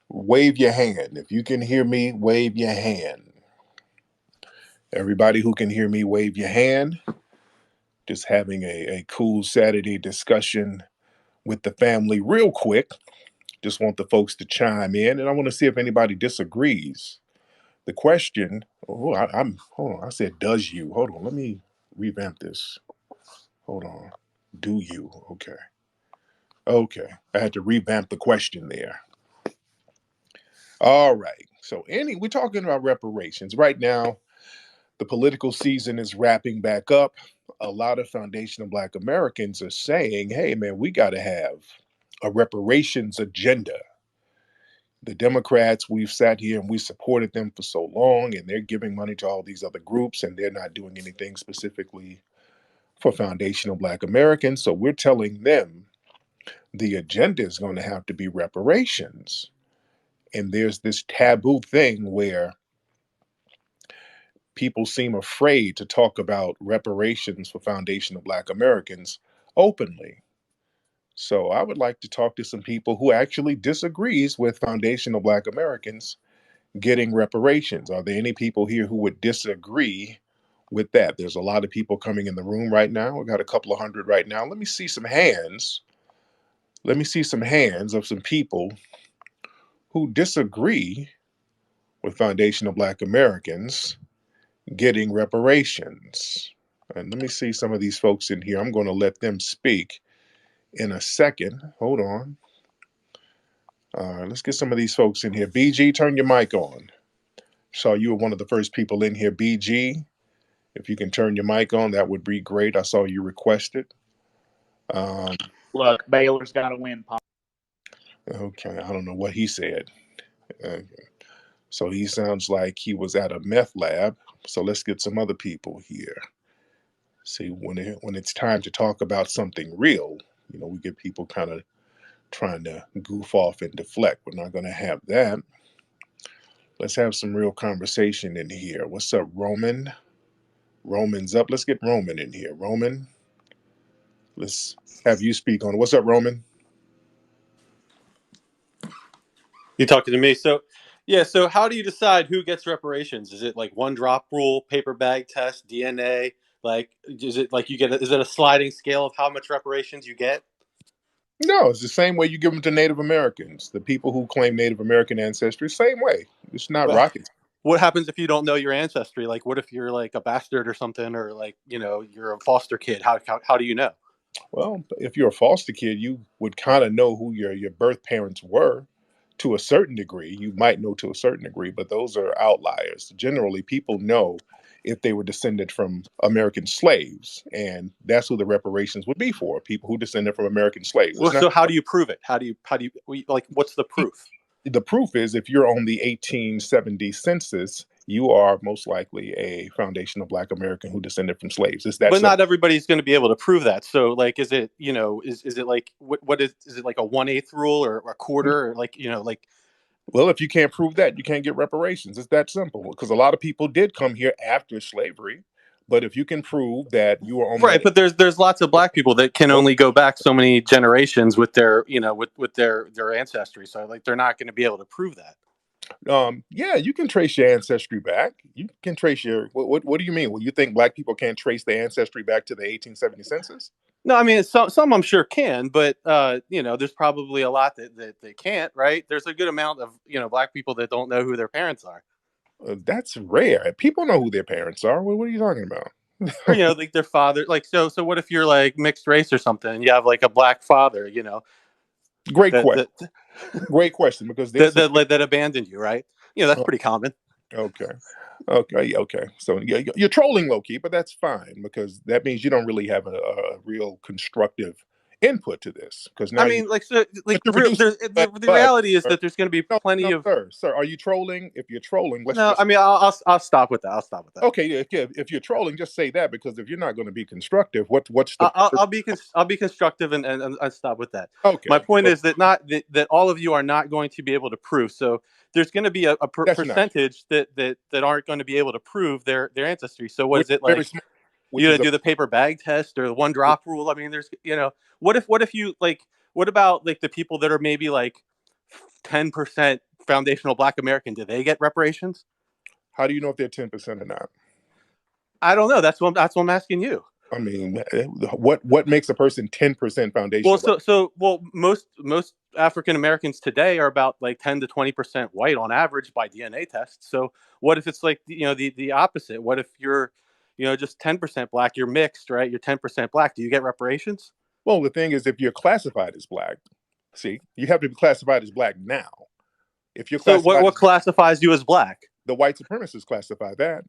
Wave your hand. If you can hear me, wave your hand. Everybody who can hear me, wave your hand. Just having a cool Saturday discussion with the family, real quick. Just want the folks to chime in, and I want to see if anybody disagrees. The question, hold on, I said, does you? Hold on, let me revamp this. Hold on. Do you? Okay. Okay. I had to revamp the question there. All right. So we're talking about reparations. Right now, the political season is wrapping back up. A lot of foundational Black Americans are saying, hey man, we gotta have a reparations agenda. The Democrats, we've sat here and we supported them for so long, and they're giving money to all these other groups, and they're not doing anything specifically for foundational Black Americans. So we're telling them the agenda is going to have to be reparations. And there's this taboo thing where people seem afraid to talk about reparations for foundational Black Americans openly. So I would like to talk to some people who actually disagrees with foundational Black Americans getting reparations. Are there any people here who would disagree with that? There's a lot of people coming in the room right now. We got a couple of hundred right now. Let me see some hands. Let me see some hands of some people who disagree with foundational Black Americans getting reparations. And let me see some of these folks in here. I'm going to let them speak in a second. Hold on. Let's get some of these folks in here. BG, turn your mic on. Saw you were one of the first people in here. BG, if you can turn your mic on, that would be great. I saw you requested. Um, Look, Baylor's got to win. okay, I don't know what he said. Uh, so he sounds like he was at a meth lab. So let's get some other people here. See, when it's time to talk about something real, we get people kind of trying to goof off and deflect. We're not going to have that. Let's have some real conversation in here. What's up, Roman? Roman's up. Let's get Roman in here. Roman, let's have you speak on it. What's up, Roman? You talking to me? So, yeah. So, how do you decide who gets reparations? Is it like one drop rule, paper bag test, DNA? Like, is it like is it a sliding scale of how much reparations you get? No, it's the same way you give them to Native Americans. The people who claim Native American ancestry, same way. It's not Well, rocket. what happens if you don't know your ancestry? Like, what if you're like a bastard or something, or like, you're a foster kid? How do you know? Well, if you're a foster kid, you would kind of know who your birth parents were to a certain degree. You might know to a certain degree, but those are outliers. Generally, people know if they were descended from American slaves, and that's who the reparations would be for, people who descended from American slaves. Well, It's not so how do you prove it? Like, what's the proof? the proof is if you're on the 1870 census, you are most likely a foundational Black American who descended from slaves. It's that But simple. not everybody's going to be able to prove that. So, like, is it is it like what is it like a 1/8 rule or a quarter or like. Well, if you can't prove that, you can't get reparations. It's that simple. Because a lot of people did come here after slavery, but if you can prove that you were on Right, that, but there's lots of black people that can only go back so many generations with their with their ancestry. So like they're not going to be able to prove that. yeah, you can trace your ancestry back. You can trace your. What do you mean? Well, you think Black people can't trace their ancestry back to the 1870 census? No, I mean some I'm sure can, but there's probably a lot that they can't. Right? There's a good amount of black people that don't know who their parents are. That's rare. People know who their parents are. What are you talking about? Or like their father. Like so what if you're like mixed race or something and you have like a black father? Great That question. that Great question because that there's a that abandoned you, right? That's uh, pretty common. okay. Okay, okay. So yeah, you're trolling low key, but that's fine because that means you don't really have a real constructive input to this. Because I now mean, like, so, but like, you're reducing. the But reality is sir, that there's going to be no, plenty no, of. sir, are you trolling? If you're trolling, let's No, I just mean, I'll stop with that. I'll stop with that. okay. Yeah, if you're trolling, just say that because if you're not going to be constructive, what's the I'll be constructive and stop with that. My okay? point So is that that all of you are not going to be able to prove. So there's going to be a that's not true. percentage that aren't going to be able to prove their ancestry. So what Which is it is very like? small. You Which gonna is a do the paper bag test or the one drop rule? I mean, there's what if you like what about like the people that are maybe like 10% foundational Black American, do they get reparations? How do you know if they're 10% or not? I don't know. That's what I'm asking you. I mean, what makes a person 10% Well, foundational Black? most African Americans today are about like 10 to 20% white on average by DNA tests. So what if it's like the opposite? What if you're just 10% Black? You're mixed, right? You're 10% Black. Do you get reparations? Well, the thing is, if you're classified as Black, see, you have to be classified as Black now. If you're So what classified what as Black, classifies you as Black? the white supremacists classify that.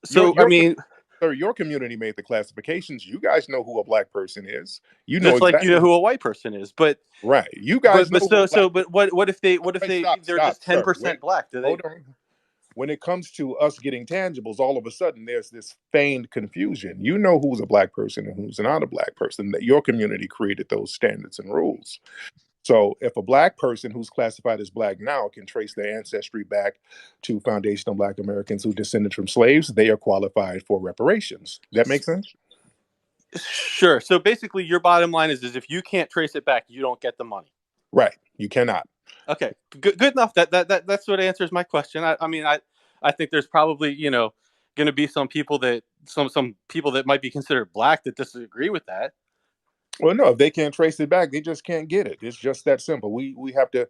Your So I your mean, sir, your community made the classifications. You guys know who a Black person is. You know just like you know exactly who a white person is, but right. You but guys know but who a so Black so person. but what if they Wait, stop, they're stop, just sir. When 10% Black? Do they? hold on. When it comes to us getting tangibles, all of a sudden there's this feigned confusion. You know who's a Black person and who's not a Black person. That your community created those standards and rules. So if a Black person who's classified as Black now can trace their ancestry back to foundational Black Americans who descended from slaves, they are qualified for reparations. That makes sense? Sure. So basically, your bottom line is if you can't trace it back, you don't get the money. Right. You cannot. Okay, good enough. That's what answers my question. I mean, I think there's probably going to be some people that might be considered Black that disagree with that. Well, no, if they can't trace it back, they just can't get it. It's just that simple. We have to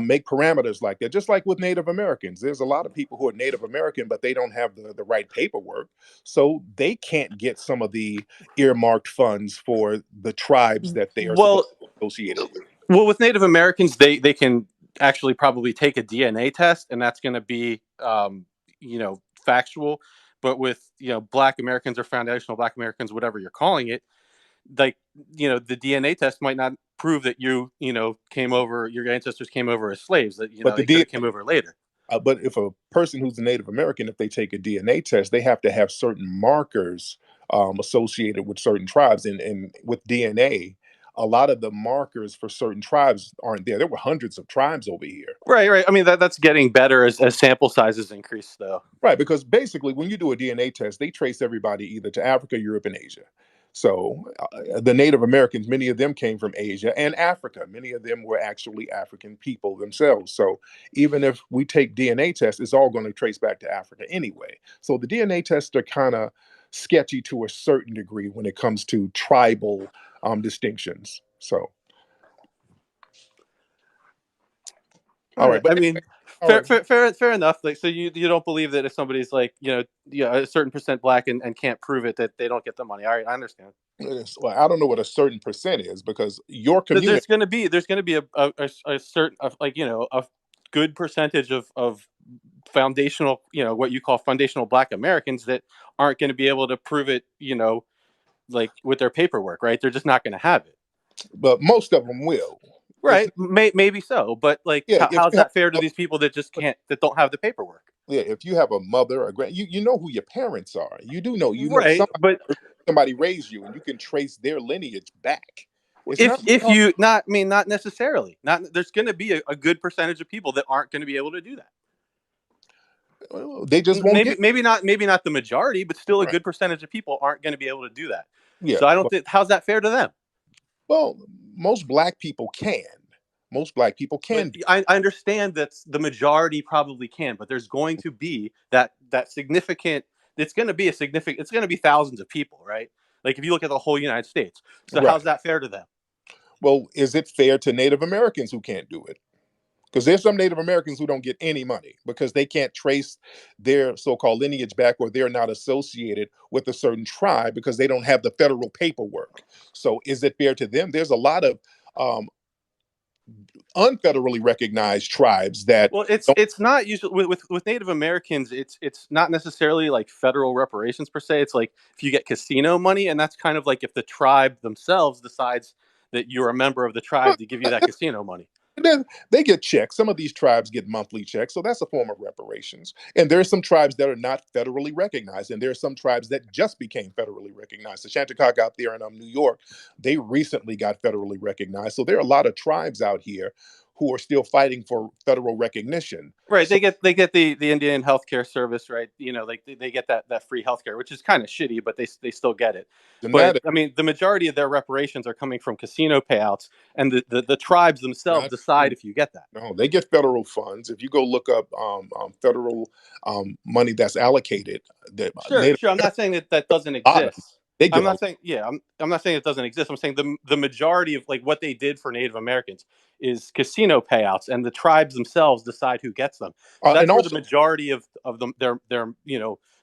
make parameters like that. Just like with Native Americans, there's a lot of people who are Native American, but they don't have the right paperwork, so they can't get some of the earmarked funds for the tribes that they are supposed Well, to be associated with. with Native Americans, they can actually probably take a DNA test, and that's going to be factual. But with Black Americans or foundational Black Americans, whatever you're calling it, like the DNA test might not prove that came over, your ancestors came over as slaves. That But the they could D, have came over later. but if a person who's a Native American, if they take a DNA test, they have to have certain markers associated with certain tribes, and with DNA, a lot of the markers for certain tribes aren't there. There were hundreds of tribes over here. Right. I mean that's getting better as sample sizes increase, though. Right, because basically, when you do a DNA test, they trace everybody either to Africa, Europe, and Asia. So the Native Americans, many of them came from Asia and Africa. Many of them were actually African people themselves. So even if we take DNA tests, it's all going to trace back to Africa anyway. So the DNA tests are kind of sketchy to a certain degree when it comes to tribal distinctions. So, All all right, right. but I anyway, mean, all right. fair enough. Like, so you don't believe that if somebody's like a certain percent Black and can't prove it, that they don't get the money. All right, I understand. Well, I don't know what a certain percent is because your community. There's gonna be a certain like a good percentage of foundational what you call foundational Black Americans that aren't going to be able to prove it like with their paperwork, right? They're just not going to have it. But most of them will. It's Right, maybe so, but like, yeah. If how's you have that fair to these people that just can't, that don't have the paperwork? yeah, if you have a mother or grand, you know who your parents are. You know Right, but somebody raised you, and you can trace their lineage back. It's not if hard. you not, I mean, not necessarily. Not there's going to be a good percentage of people that aren't going to be able to do that. They just won't Maybe get maybe not the majority, but still a right. good percentage of people aren't going to be able to do that. Yeah, So I don't but think, how's that fair to them? well, most black people can. Most black people But can do. I understand that the majority probably can, but there's going to be that significant. It's going to be a significant. It's going to be thousands of people, right? Like if you look at the whole United States. So how's Right. that fair to them? Well, is it fair to Native Americans who can't do it? Because there's some Native Americans who don't get any money because they can't trace their so-called lineage back, or they're not associated with a certain tribe because they don't have the federal paperwork. So is it fair to them? There's a lot of um, unfederally recognized tribes that Well, don't. it's not usually with Native Americans. It's not necessarily like federal reparations per se. It's like if you get casino money, and that's kind of like if the tribe themselves decides that you're a member of the tribe to give you that casino money. Then they get checks. Some of these tribes get monthly checks, so that's a form of reparations. And there are some tribes that are not federally recognized, and there are some tribes that just became federally recognized. The Shanticock out there in New York, they recently got federally recognized. So there are a lot of tribes out here who are still fighting for federal recognition. Right. So, They get the Indian healthcare service, right? You know, like they get that free healthcare, which is kind of shitty, but they still get it. and But that I mean, the majority of their reparations are coming from casino payouts, and the tribes themselves not decide if you get that. no, they get federal funds. If you go look up federal money that's allocated, that Sure, Native sure. I'm not saying that that doesn't a lot of exist. they I'm get a not saying, yeah, I'm not saying it doesn't exist. I'm saying the majority of like what they did for Native Americans is casino payouts, and the tribes themselves decide who gets them. So and that's where the also majority of them their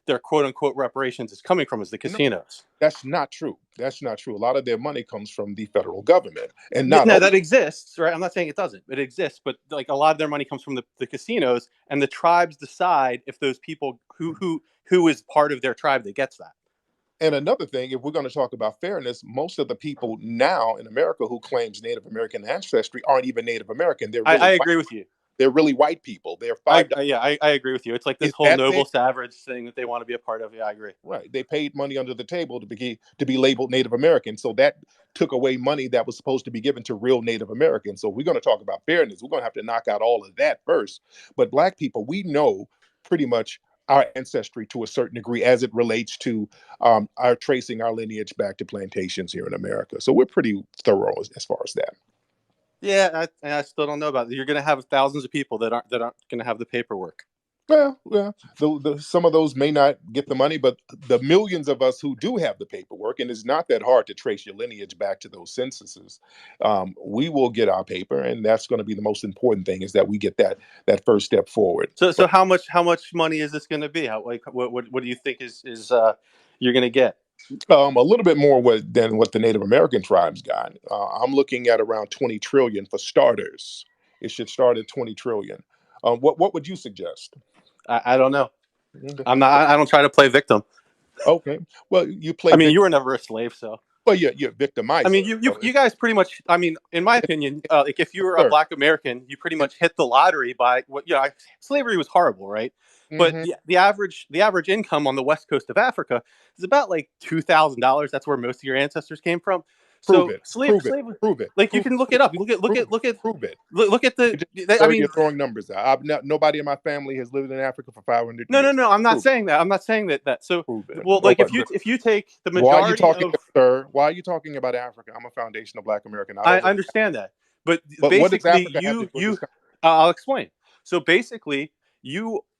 their quote unquote reparations is coming from, is the no, casinos. that's not true. That's not true. A lot of their money comes from the federal government, and not No, only that exists, right? I'm not saying it doesn't. It exists, but like a lot of their money comes from the casinos, and the tribes decide if those people who is part of their tribe that gets that. and another thing, if we're going to talk about fairness, most of the people now in America who claims Native American ancestry aren't even Native American. They're I really white. agree with you. They're really white people. They're $5. Yeah, I agree with you. It's like this Is whole that fair? noble savage thing that they want to be a part of. Yeah, I agree. Right. They paid money under the table to be labeled Native American. So that took away money that was supposed to be given to real Native Americans. So we're going to talk about fairness. We're going to have to knock out all of that first. But Black people, we know pretty much our ancestry to a certain degree as it relates to our tracing our lineage back to plantations here in America. So we're pretty thorough as far as that. Yeah, I still don't know about it. You're going to have thousands of people that aren't going to have the paperwork. Well, some of those may not get the money, but the millions of us who do have the paperwork, and it's not that hard to trace your lineage back to those censuses, we will get our paper, and that's going to be the most important thing, is that we get that first step forward. So how much money is this going to be? How, like what do you think is you're going to get? A little bit more than what the Native American tribes got. I'm looking at around 20 trillion for starters. It should start at 20 trillion. What would you suggest? I don't know. Okay. I'm not. I don't try to play victim. Okay. Well, you play I mean, you victim. were never a slave, so. Well, you're a I mean, victimizer. you guys pretty much. I mean, in my opinion, like if you were a Sir. Black American, you pretty much hit the lottery by what slavery was horrible, right? But Mm-hmm. the average income on the west coast of Africa is about like $2,000. That's where most of your ancestors came from. Prove So it. Prove it. slavery, Prove it. like you Prove can look it. it up. Look at Prove it. look at You just, I sir, mean, you're throwing numbers out. Nobody in my family has lived in Africa for 500 no, years. I'm not Prove it. saying that. I'm not saying that. So, Prove it. well, like Nobody. if you take the Why are you majority talking, of, sir? Why are you talking about Africa? I'm a foundational Black American. I I don't live. understand that, but But what does basically, Africa have to do with this? I'll explain. So basically,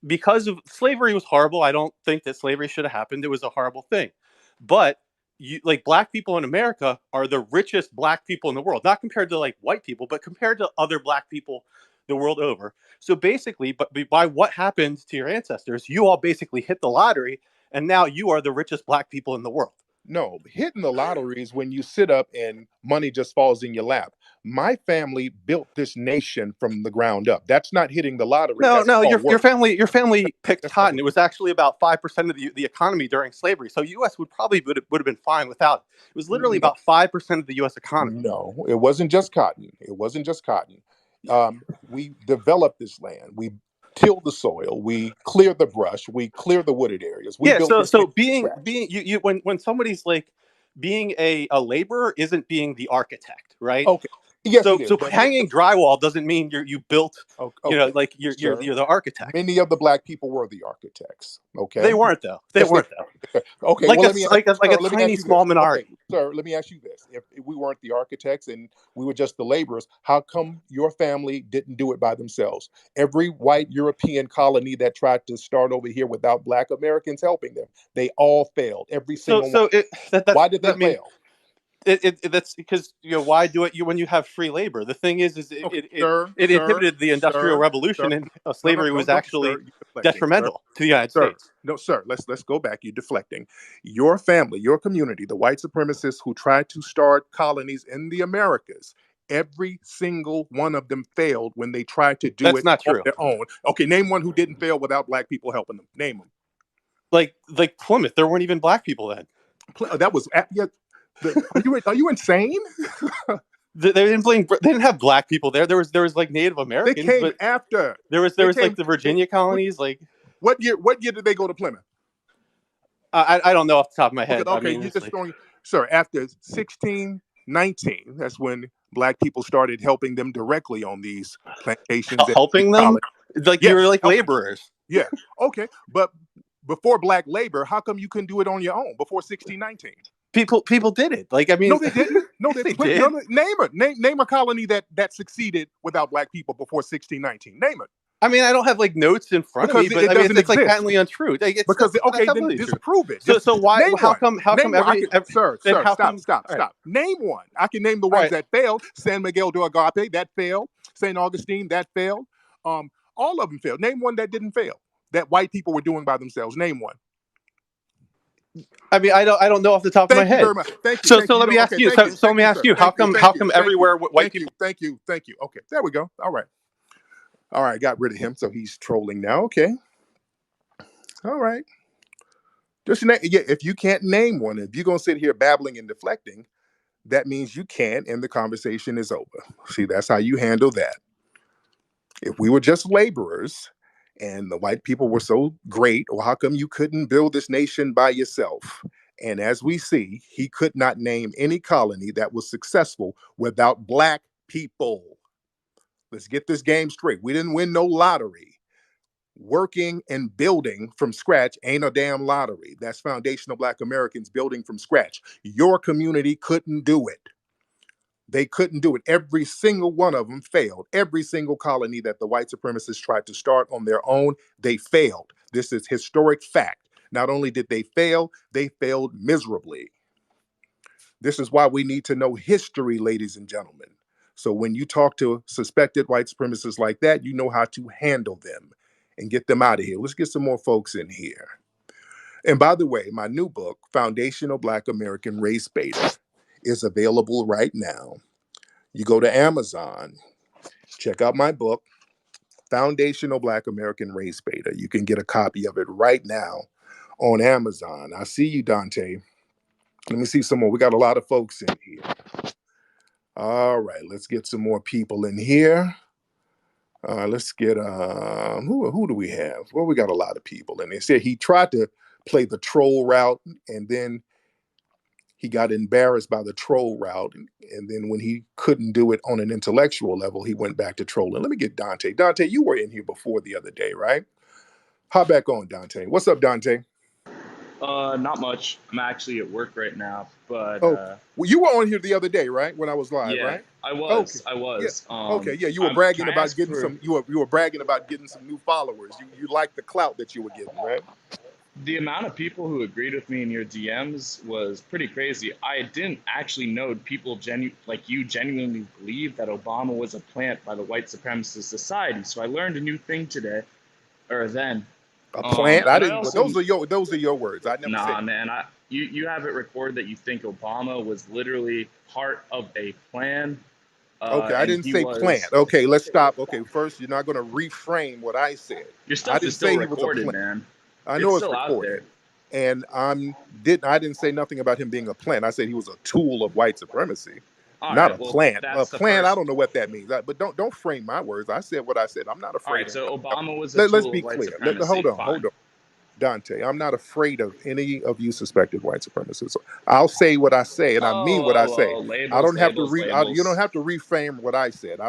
because of slavery was horrible. I don't think that slavery should have happened. It was a horrible thing, but like Black people in America are the richest Black people in the world, not compared to like white people, but compared to other Black people the world over. So basically, but by what happened to your ancestors, you all basically hit the lottery, and now you are the richest Black people in the world. No, hitting the lottery is when you sit up and money just falls in your lap. My family built this nation from the ground up. That's not hitting the lottery. No, That's no, called work. your family picked That's not cotton. It was actually about 5% of the economy during slavery. So U.S. would have been fine without it. It was literally no, about 5% of the U.S. economy. no. It wasn't just cotton. It wasn't just cotton. We developed this land. We tilled the soil. We cleared the brush. We cleared the wooded areas. We Yeah. built this So nation from scratch. being you when somebody's like being a laborer isn't being the architect, right? Okay. Yes, it is. So But hanging drywall doesn't mean you built, okay, like sir. you're the architect. Many of the Black people were the architects. They Okay. weren't though. They Yes, they weren't though. okay. Like Well, let me ask you, like a sir. Let me tiny ask you this. small Okay, minority. sir. Let me ask you this. If we weren't the architects and we were just the laborers, how come your family didn't do it by themselves? Every white European colony that tried to start over here without Black Americans helping them, they all failed. Every single one. So Why did they I mean, fail? that's because why do it when you have free labor? The thing is Okay, sir, it sir, inhibited the industrial sir, sir. revolution, and No, no, slavery no, was no, sir. actually You're deflecting, sir. detrimental to the United Sir, States. no, sir. Let's go back. You're deflecting. Your family, your community, the white supremacists who tried to start colonies in the Americas. Every single one of them failed when they tried to do That's it not on true. their own. Okay, name one who didn't fail without Black people helping them. Name them. Like Plymouth, there weren't even Black people then. That was yeah. Are you insane? They didn't have Black people there. There was like Native They Americans, came but after. there was They like came. the Virginia colonies. Like What year? What year did they go to Plymouth? I don't know off the top of my Okay, head. I mean, you're it's just like throwing, sir, after 1619, that's when Black people started helping them directly on these plantations and Helping them, colonies. like you were Yes, like helping. laborers. Yeah. Okay. But before black labor, how come you couldn't do it on your own before 1619? People did it. Like, I mean, No, they didn't. No, yes, they no, did. name a colony that succeeded without black people before 1619. Name it. I mean, I don't have like notes in front of Because me, but it I mean, doesn't it's like exist. patently untrue. Like, Because that's okay, not then really true. disprove it. So why? Name How one. come? How Name come one. every? Sir, Then how stop, come? stop, All right, stop. Name one. I can name the all ones right. that failed. San Miguel de Agape, that failed. St. Augustine, that failed. All of them failed. Name one that didn't fail. That white people were doing by themselves. Name one. I mean, I don't know off the top of my Thank you head. very much. Thank you. So Thank so you. let me ask Okay. you. Thank So, you. so let Thank me you, ask sir. you. How Thank you. come? Thank How you. come Thank you. everywhere white Thank people? you. Thank you. Thank you. Okay. There we go. All right. All right. Got rid of him. So he's trolling now. Okay. All right. Just yeah, if you can't name one, if you're gonna sit here babbling and deflecting, that means you can't, and the conversation is over. See, that's how you handle that. If we were just laborers and the white people were so great, well, how come you couldn't build this nation by yourself? And as we see, he could not name any colony that was successful without black people. Let's get this game straight. We didn't win no lottery. Working and building from scratch ain't a damn lottery. That's foundational Black Americans building from scratch. Your community couldn't do it. They couldn't do it. Every single one of them failed. Every single colony that the white supremacists tried to start on their own, they failed. This is historic fact. Not only did they failed miserably. This is why we need to know history, ladies and gentlemen. So when you talk to suspected white supremacists like that, you know how to handle them and get them out of here. Let's get some more folks in here. And by the way, my new book, Foundational Black American Race Beta, is available right now. You go to Amazon, check out my book, Foundational Black American Race Beta. You can get a copy of it right now on Amazon. I see you, Dante. Let me see some more. We got a lot of folks in here. All right, let's get some more people in here. Let's get who do we have? Well, we got a lot of people, and they said he tried to play the troll route, and then he got embarrassed by the troll route, and then when he couldn't do it on an intellectual level, he went back to trolling. Let me get Dante. Dante, you were in here before the other day, right? Hop back on, Dante. What's up, Dante? Not much. I'm actually at work right now, but Oh, well, you were on here the other day, right? When I was live, yeah, right? I Okay. was. I Yeah. was. Okay. Yeah. You were I'm. Can bragging I about ask getting for some. You were bragging about getting some new followers. You liked the clout that you were getting, right? the amount of people who agreed with me in your DMs was pretty crazy. I didn't actually know people like you genuinely believe that Obama was a plant by the white supremacist society. So I learned a new thing today, or then. A plant. I And I didn't. Well, also those are your words. I never said. Nah, man. You have it recorded that you think Obama was literally part of a plan, Okay, I and didn't he say plant. was. Okay, let's stop. Okay, first, you're not going to reframe what I said. Your I stuff is didn't still say he was a recorded, plant. man. I It's know it's still out there. recorded, and I didn't say nothing about him being a plant. I said he was a tool of white supremacy, All not a right. Well, plant. A that's the plant. I first. don't know what that means. But don't frame my words. I said what I said. I'm not All afraid right. of. So Obama was a Let's tool be of white clear. supremacy. Hold on. Fine. Hold on. Dante, I'm not afraid of any of you suspected white supremacists. I'll say what I say, and I mean what I say. I Labels, don't have to labels, you don't labels. have to reframe what I said.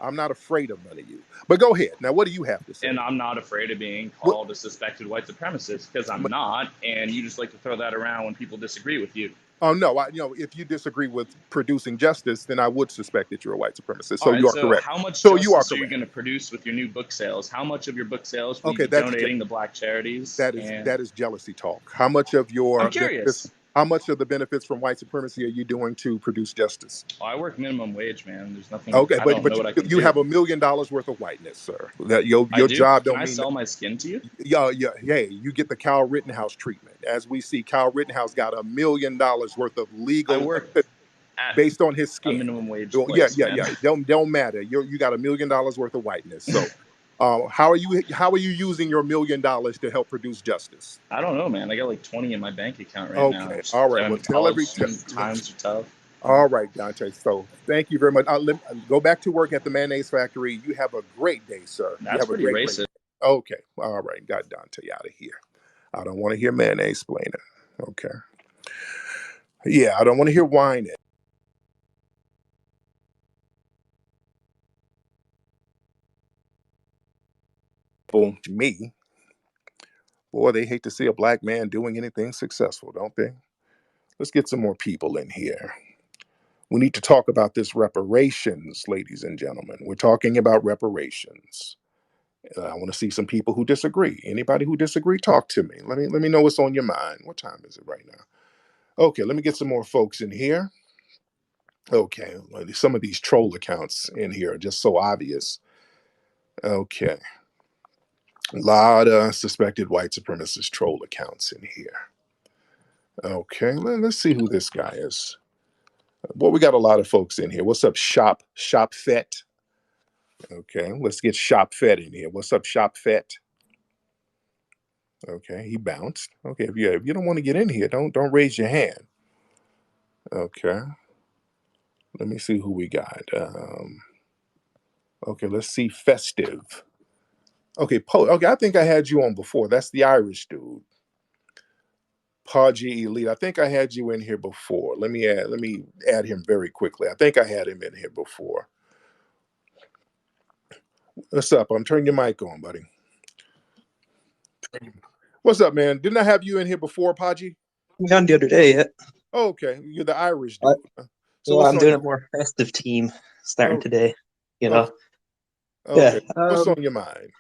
I'm not afraid of none of you. But go ahead. Now, what do you have to say? And I'm not afraid of being What, called a suspected white supremacist because I'm not. And you just like to throw that around when people disagree with you. oh no, if you disagree with producing justice, then I would suspect that you're a white supremacist. All So right. you are So correct. how much So you are justice are you correct. going to produce with your new book sales? How much of your book sales will you Okay, be donating to black charities? And that is jealousy talk. How much of I'm your benefits? curious. How much of the benefits from white supremacy are you doing to produce justice? Oh, I work minimum wage, man. There's nothing. Okay, I but don't know what I can you do. have $1 million worth of whiteness, sir. That I your do. job Can don't I mean sell my skin to you? yeah. You get the Kyle Rittenhouse treatment. As we see, Kyle Rittenhouse got $1 million worth of I legal work at based on his a skin. minimum wage Well, place, man. yeah. Don't matter. You got $1 million worth of whiteness. So, how are you using your $1 million to help produce justice? I don't know, man. I got like 20 in my bank account right now. Okay, all right. I'm Well, in college and times are tough. all right, Dante. So thank you very much. Go back to work at the mayonnaise factory. You have a great day, sir. You That's have a pretty great racist. day. Okay. All right. Got Dante out of here. I don't want to hear mayonnaise explaining. Okay. Yeah, I don't want to hear whining. people, me, boy, they hate to see a black man doing anything successful, don't they? Let's get some more people in here. We need to talk about this reparations, ladies and gentlemen. We're talking about reparations. I want to see some people who disagree. Anybody who disagree, talk to me. Let me know what's on your mind. What time is it right now? Okay, let me get some more folks in here. Okay, well, some of these troll accounts in here are just so obvious. Okay, a lot of suspected white supremacist troll accounts in here. Okay, let's see who this guy is. Well, we got a lot of folks in here. What's up, Shop Fett? Okay, let's get Shop Fett in here. What's up, Shop Fett? Okay, he bounced. Okay, if you don't want to get in here, don't raise your hand. Okay, let me see who we got. Okay, let's see Festive. Okay, okay, I think I had you on before. That's the Irish dude. Podgy Elite. I think I had you in here before. Let me add him very quickly. I think I had him in here before. What's up? I'm turning your mic on, buddy. What's up, man? Didn't I have you in here before, Podgy? On the other day, yeah. Oh, okay, you're the Irish dude. So Well, what's I'm on doing your, a more festive team starting oh, today. You okay, know, yeah. okay. What's on your mind?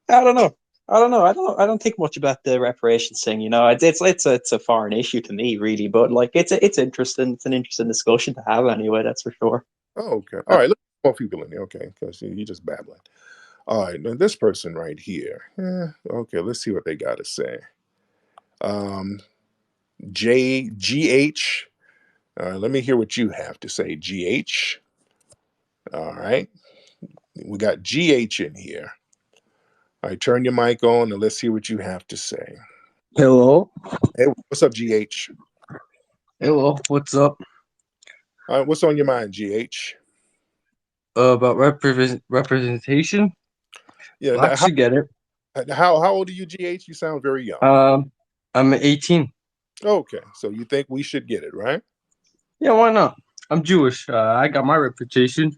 I don't know. I don't think much about the reparations thing. You know, it's a foreign issue to me, really. But like, it's interesting. It's an interesting discussion to have anyway. That's for sure. Oh, okay. All right. Let's get more people in here. Okay, because you just babbling. All right. Now this person right here. Okay. Let's see what they got to say. Um, JGH. Let me hear what you have to say, GH. All right. We got GH in here. All right. Turn your mic on and let's hear what you have to say. Hello. Hey, what's up, GH? Hello. What's up? All right. What's on your mind, GH? About representation? Yeah. Blacks should get it. How old are you, GH? You sound very young. I'm 18. Okay. So you think we should get it, right? Yeah, why not? I'm Jewish. I got my reputation.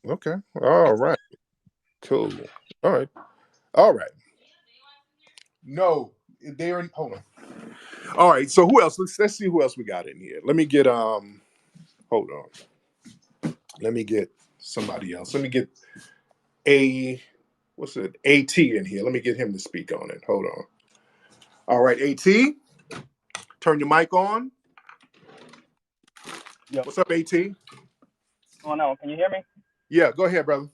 Okay. All right. Cool. All right. All right. No, they're in. Hold on. All right. So who else? Let's see who else we got in here. Let me get Hold on. Let me get somebody else. Let me get a what's it? AT in here. Let me get him to speak on it. Hold on. All right, AT. Turn your mic on. Yep. What's up, AT? What's going on? Can you hear me? Yeah. Go ahead, brother.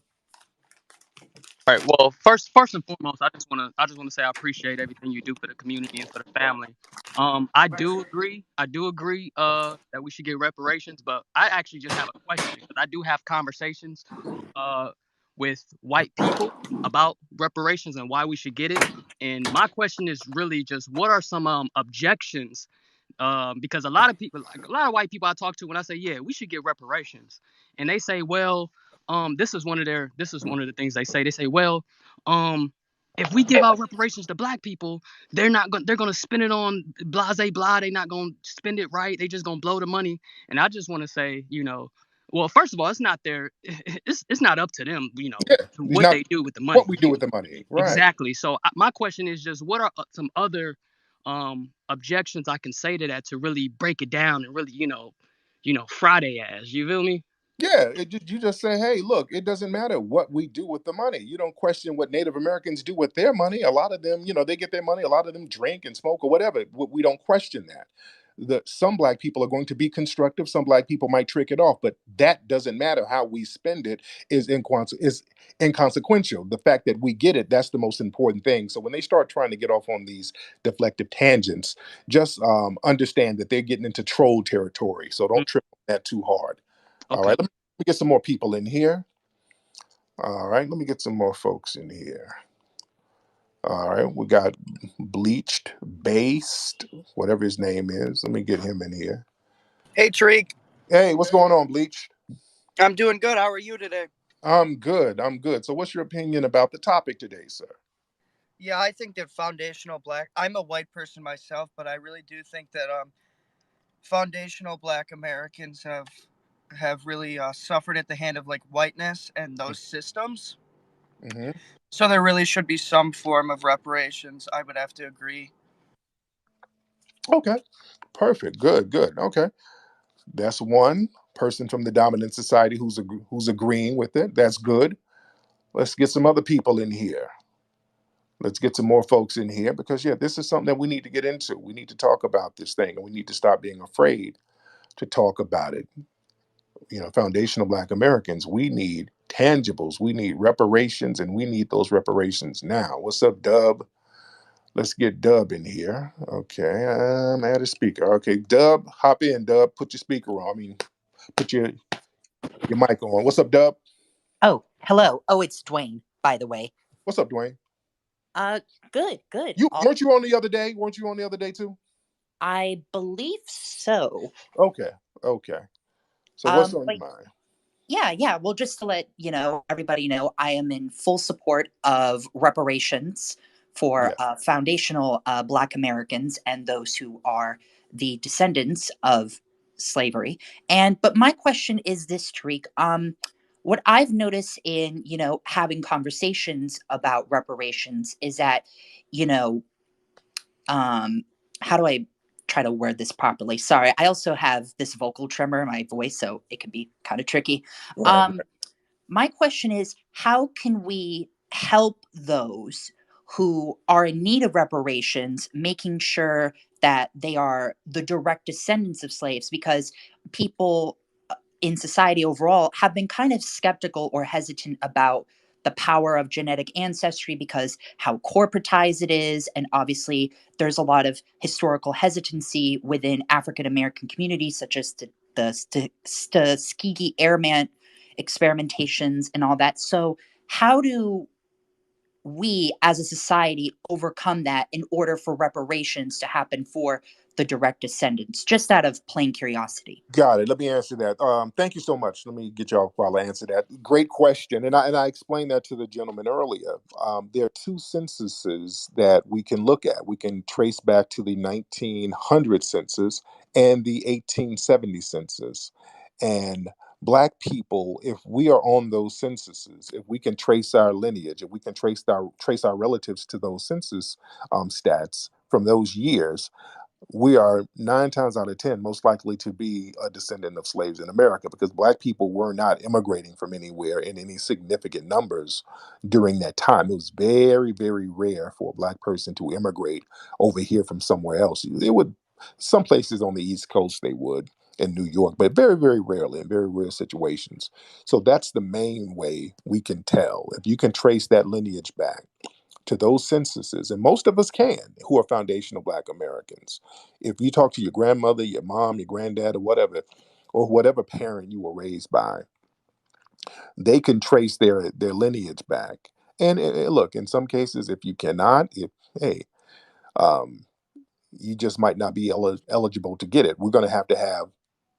All right. Well, first and foremost, I just wanna say I appreciate everything you do for the community and for the family. I do agree. I do agree. That we should get reparations, but I actually just have a question because I do have conversations, uh, with white people about reparations and why we should get it. And my question is really just, what are some objections, because a lot of people, like a lot of white people I talk to, when I say, yeah, we should get reparations, and they say, well, this is one of the things they say. They say, well, um, if we give out reparations to black people, they're gonna spend it on blase blah. They're not gonna spend it right. They just gonna blow the money. And I just want to say, well, first of all, it's not their, it's not up to them, Yeah. to He's what not they do with the what money. we do with the money, right? Exactly. So my question is just, what are some other objections I can say to that to really break it down and really, Friday ass. You feel me? Yeah, you just say, hey, look, it doesn't matter what we do with the money. You don't question what Native Americans do with their money. A lot of them, they get their money. A lot of them drink and smoke or whatever. We don't question that. Some black people are going to be constructive. Some black people might trick it off, but that doesn't matter. How we spend it is inconsequential. The fact that we get it, that's the most important thing. So when they start trying to get off on these deflective tangents, just understand that they're getting into troll territory. So don't trip on that too hard. All Okay. right, let me get some more people in here. All right, let me get some more folks in here. All right, we got Bleached, Based, whatever his name is. Let me get him in here. Hey, Tariq. Hey, what's going on, Bleached? I'm doing good. How are you today? I'm good. I'm good. So, what's your opinion about the topic today, sir? Yeah, I think that foundational black. I'm a white person myself, but I really do think that foundational black Americans have really suffered at the hand of like whiteness and those systems. Hmm. So there really should be some form of reparations. I would have to agree. Okay, perfect, good, good. Okay, that's one person from the dominant society who's agreeing with it. That's good. Let's get some other people in here. Let's get some more folks in here because yeah, this is something that we need to get into. We need to talk about this thing, and we need to stop being afraid to talk about it. Foundational Black Americans, we need tangibles, we need reparations, and we need those reparations now. What's up, Dub? Let's get Dub in here. Okay, add a speaker. Okay, Dub, hop in, Dub. Put your speaker on. I mean, put your mic on. What's up, Dub? Oh, hello. Oh, it's Dwayne, by the way. What's up, Dwayne? Uh, good. You weren't you on the other day? Weren't you on the other day too? I believe so. Okay, okay. So what's on But your mind? yeah. Well, just to let everybody know, I am in full support of reparations for Yeah, foundational Black Americans and those who are the descendants of slavery. But my question is this, Tariq. What I've noticed in having conversations about reparations is that you know how do I try to word this properly? Sorry, I also have this vocal tremor in my voice, so it can be kind of tricky. right, Um, my question is, how can we help those who are in need of reparations, making sure that they are the direct descendants of slaves? Because people in society overall have been kind of skeptical or hesitant about the power of genetic ancestry because how corporatized it is. And obviously, there's a lot of historical hesitancy within African American communities, such as the Tuskegee Airman experimentations and all that. So, how do we as a society overcome that in order for reparations to happen for the direct descendants? Just out of plain curiosity. got it. Let me answer that. Thank you so much. Let me get y'all while I answer that. Great question, and I explained that to the gentleman earlier. There are two censuses that we can look at. We can trace back to the 1900 census and the 1870 census, and Black people, if we are on those censuses, if we can trace our lineage, if we can trace our relatives to those census stats from those years, we are 9 times out of 10 most likely to be a descendant of slaves in America because Black people were not immigrating from anywhere in any significant numbers during that time. It was very, very rare for a Black person to immigrate over here from somewhere else. It would, some places on the East Coast, they would in New York, but very, very rarely in very rare situations. So that's the main way we can tell. If you can trace that lineage back to those censuses, and most of us can, who are foundational Black Americans. If you talk to your grandmother, your mom, your granddad, or whatever parent you were raised by, they can trace their lineage back. And look, in some cases, if you cannot, if hey, um, you just might not be eligible to get it. We're going to have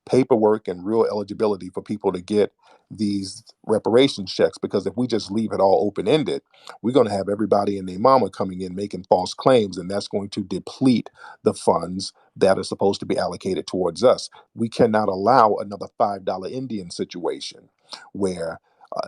paperwork and real eligibility for people to get these reparations checks, because if we just leave it all open ended, we're going to have everybody and their mama coming in making false claims, and that's going to deplete the funds that are supposed to be allocated towards us. We cannot allow another $5 Indian situation where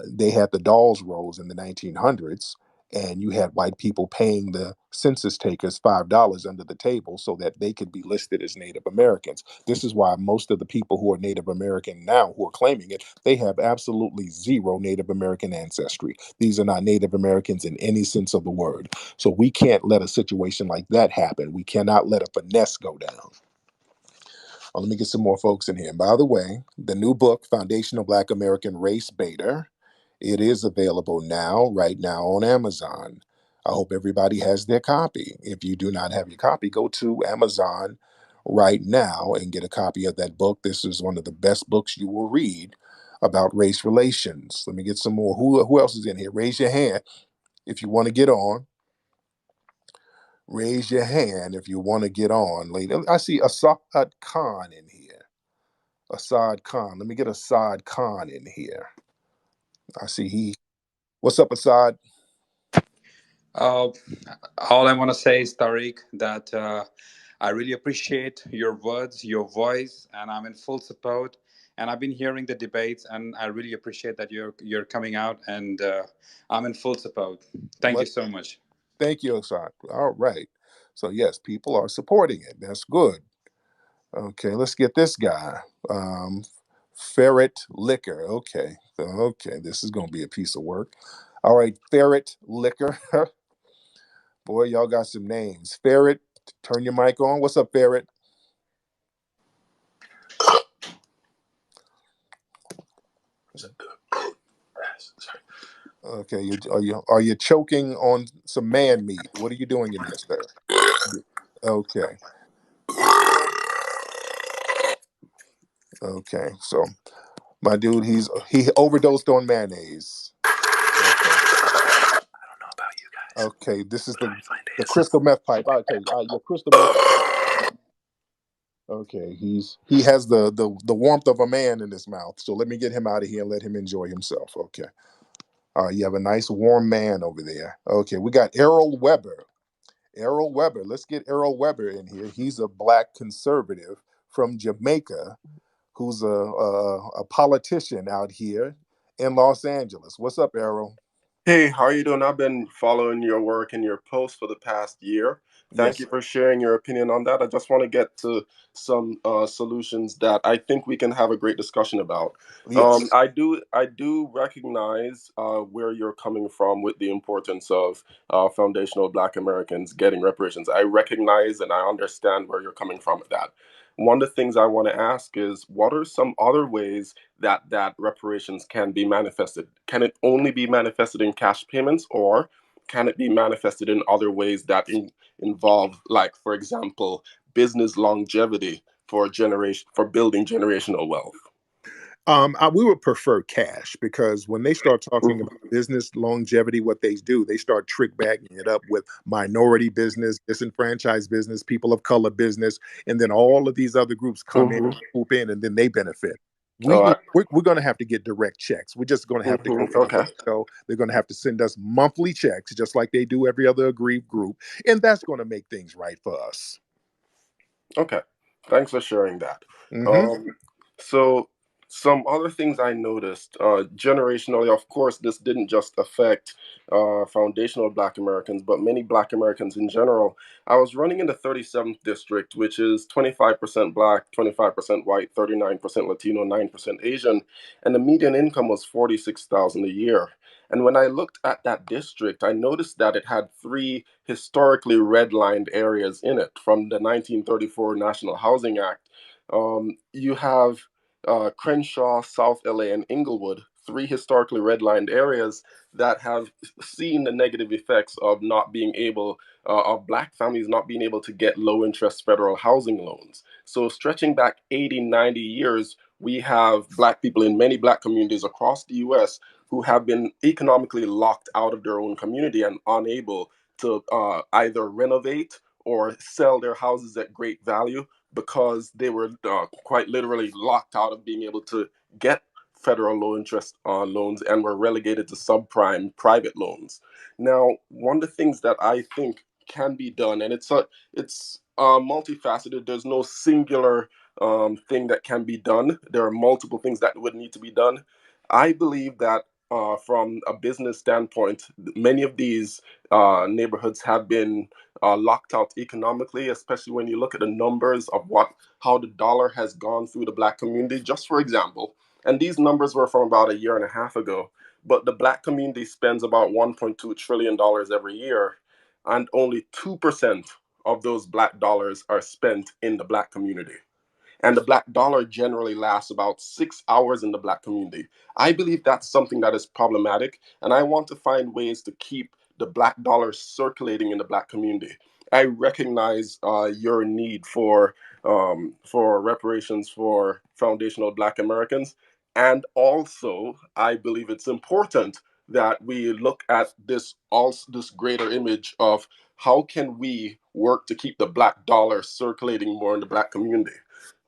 they had the dolls rolls in the 1900s, and you had white people paying the census takers $5 under the table so that they could be listed as Native Americans. This is why most of the people who are Native American now, who are claiming it, they have absolutely zero Native American ancestry. These are not Native Americans in any sense of the word. So we can't let a situation like that happen. We cannot let a finesse go down. Let me get some more folks in here. And by the way, the new book, Foundational Black American Race Baiter, it is available now, right now on Amazon. I hope everybody has their copy. If you do not have your copy, go to Amazon right now and get a copy of that book. This is one of the best books you will read about race relations. Let me get some more. Who else is in here? Raise your hand if you want to get on. Raise your hand if you want to get on, lady. I see Assad Khan in here. Assad Khan. Let me get Assad Khan in here. I see he. What's up, Assad? Uh, all I want to say is, Tariq, that I really appreciate your words, your voice, and I'm in full support. And I've been hearing the debates, and I really appreciate that you're coming out, and I'm in full support. Thank you Much, so much. thank you, Osai. All right. So yes, people are supporting it. That's good. Okay, let's get this guy. Ferret Liquor. Okay, this is gonna be a piece of work. All right, Ferret Liquor. Boy, y'all got some names. Ferret, turn your mic on. What's up, Ferret? Is that good? Sorry. Okay, are you choking on some man meat? What are you doing in there, sir? Okay, okay. So my dude, he overdosed on mayonnaise. Okay, okay. This is the crystal meth pipe. Okay, your crystal meth. Okay, he has the warmth of a man in his mouth. So let me get him out of here and let him enjoy himself. Okay. All right, you have a nice warm man over there. Okay, we got Errol Weber. Errol Weber. Let's get Errol Weber in here. He's a black conservative from Jamaica who's a politician out here in Los Angeles. What's up, Errol? Hey, how are you doing? I've been following your work and your posts for the past year. Thank Yes, you for sharing your opinion on that. I just want to get to some solutions that I think we can have a great discussion about. yes. I do recognize where you're coming from with the importance of foundational Black Americans getting reparations. I recognize and I understand where you're coming from with that. One of the things I want to ask is, what are some other ways that reparations can be manifested? Can it only be manifested in cash payments, or can it be manifested in other ways that involve, like, for example, business longevity for generation for building generational wealth? We would prefer cash because when they start talking about business longevity, what they do, they start trick bagging it up with minority business, disenfranchised business, people of color business, and then all of these other groups come in, Mm-hmm. swoop in, and then they benefit. We All right. we're going to have to get direct checks. We're just going to have to go to the Okay. Fed. They're going to have to send us monthly checks, just like they do every other aggrieved group, and that's going to make things right for us. Okay, thanks for sharing that. Hmm. So some other things I noticed generationally, of course, this didn't just affect foundational Black Americans, but many Black Americans in general. I was running in the 37th district, which is 25% Black, 25% white, 39% Latino, 9% Asian, and the median income was 46,000 a year. And when I looked at that district, I noticed that it had three historically redlined areas in it from the 1934 National Housing Act. You have Crenshaw, South LA, and Inglewood, three historically redlined areas that have seen the negative effects of not being able, of Black families not being able to get low interest federal housing loans. So, stretching back 80, 90 years, we have Black people in many Black communities across the US who have been economically locked out of their own community and unable to either renovate or sell their houses at great value because they were quite literally locked out of being able to get federal low interest loans and were relegated to subprime private loans. Now, one of the things that I think can be done, and it's multifaceted. There's no singular thing that can be done. There are multiple things that would need to be done. I believe that from a business standpoint, many of these neighborhoods have been locked out economically, especially when you look at the numbers of how the dollar has gone through the Black community. Just for example, and these numbers were from about a year and a half ago, but the Black community spends about $1.2 trillion every year, and only 2% of those Black dollars are spent in the Black community. And the Black dollar generally lasts about 6 hours in the Black community. I believe that's something that is problematic, and I want to find ways to keep the Black dollar circulating in the Black community. I recognize your need for reparations for foundational Black Americans, and also I believe it's important that we look at this greater image of how can we work to keep the Black dollar circulating more in the Black community.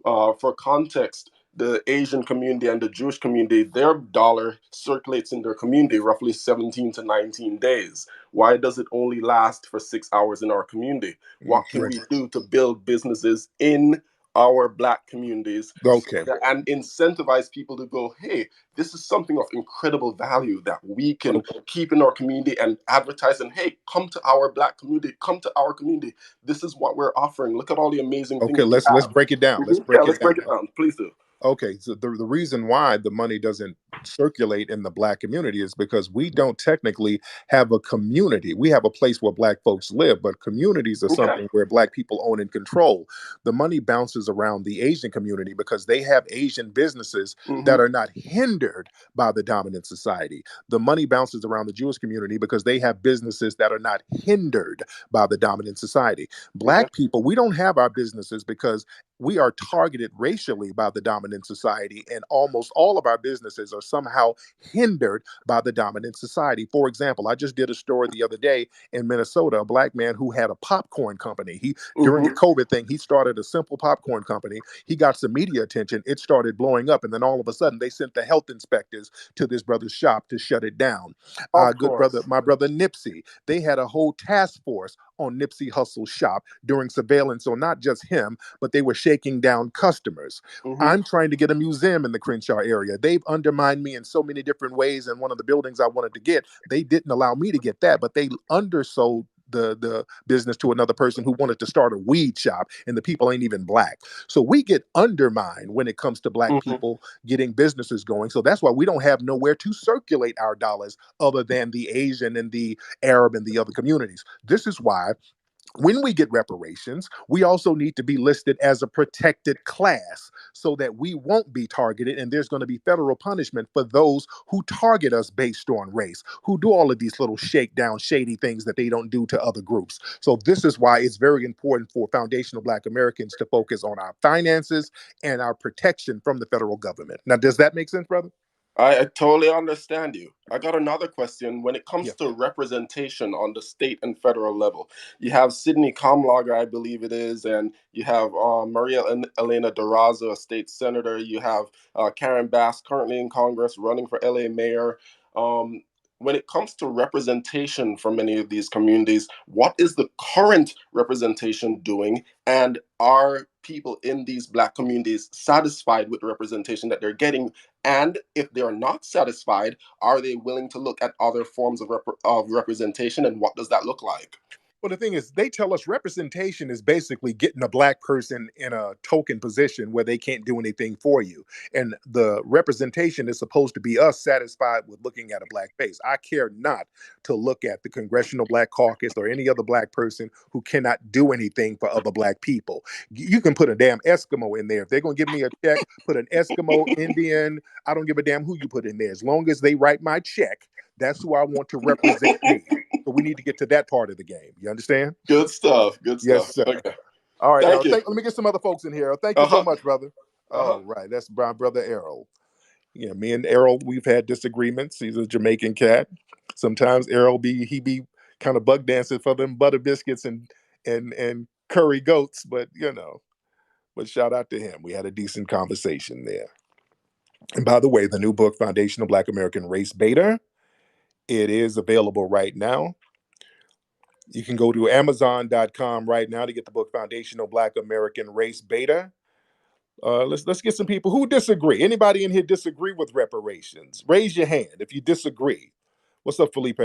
For context, the Asian community and the Jewish community, their dollar circulates in their community roughly 17 to 19 days. Why does it only last for 6 hours in our community? What can Right. we do to build businesses in our black communities Okay. and incentivize people to go, hey, this is something of incredible value that we can keep in our community and advertise, and hey, come to our black community, come to our community. This is what we're offering. Look at all the amazing Okay, things we let's have. break it down. Let's Yeah, break it let's break it down. down. Please do. Okay, so the reason why the money doesn't circulate in the black community is because we don't technically have a community. We have a place where black folks live, but communities are Okay. something where black people own and control. The money bounces around the Asian community because they have Asian businesses that are not hindered by the dominant society. The money bounces around the Jewish community because they have businesses that are not hindered by the dominant society. Okay. Black people, we don't have our businesses because we are targeted racially by the dominant society, and almost all of our businesses are somehow hindered by the dominant society. For example, I just did a story the other day in Minnesota, a black man who had a popcorn company. He During the COVID thing, he started a simple popcorn company. He got some media attention. It started blowing up, and then all of a sudden, they sent the health inspectors to this brother's shop to shut it down. Of Good brother, course. my brother Nipsey, they had a whole task force on Nipsey Hussle's shop during surveillance on not just him, but they were shaking down customers. I'm trying to get a museum in the Crenshaw area. They've undermined me in so many different ways. And one of the buildings I wanted to get, they didn't allow me to get that, but they undersold the business to another person who wanted to start a weed shop, and the people ain't even black. So we get undermined when it comes to black people getting businesses going. So that's why we don't have nowhere to circulate our dollars other than the Asian and the Arab and the other communities. This is why when we get reparations, we also need to be listed as a protected class so that we won't be targeted, and there's going to be federal punishment for those who target us based on race, who do all of these little shakedown, shady things that they don't do to other groups. So this is why it's very important for foundational Black Americans to focus on our finances and our protection from the federal government. Now, does that make sense, brother? I totally understand you. I got another question. When it Yeah. comes to representation on the state and federal level, you have Sidney Comlager, I believe it is, and you have Maria Elena Durazo, a state senator. You have Karen Bass, currently in Congress, running for LA mayor. Um, when it comes to representation from many of these communities, what is the current representation doing? And are people in these Black communities satisfied with the representation that they're getting? And if they're not satisfied, are they willing to look at other forms of representation, and what does that look like? Well, the thing is, they tell us representation is basically getting a black person in a token position where they can't do anything for you. And the representation is supposed to be us satisfied with looking at a black face. I care not to look at the Congressional Black Caucus or any other black person who cannot do anything for other black people. You can put a damn Eskimo in there. If they're going to give me a check, put an Eskimo, Indian. I don't give a damn who you put in there. As long as they write my check, that's who I want to represent me. So we need to get to that part of the game. You understand? Good stuff. Good Yes, stuff. sir. Okay. All right. Thank you. Let me get some other folks in here. Thank you Uh so huh. much, brother. Uh huh. Oh, right. That's my brother Errol. Yeah, me and Errol, we've had disagreements. He's a Jamaican cat. Sometimes Errol he be kind of bug dancing for them butter biscuits and curry goats, but but shout out to him. We had a decent conversation there. And by the way, the new book, Foundational Black American Race Beta, it is available right now. You can go to Amazon.com right now to get the book Foundational Black American Race Beta. Let's get some people who disagree. Anybody in here disagree with reparations? Raise your hand if you disagree. What's up, Felipe?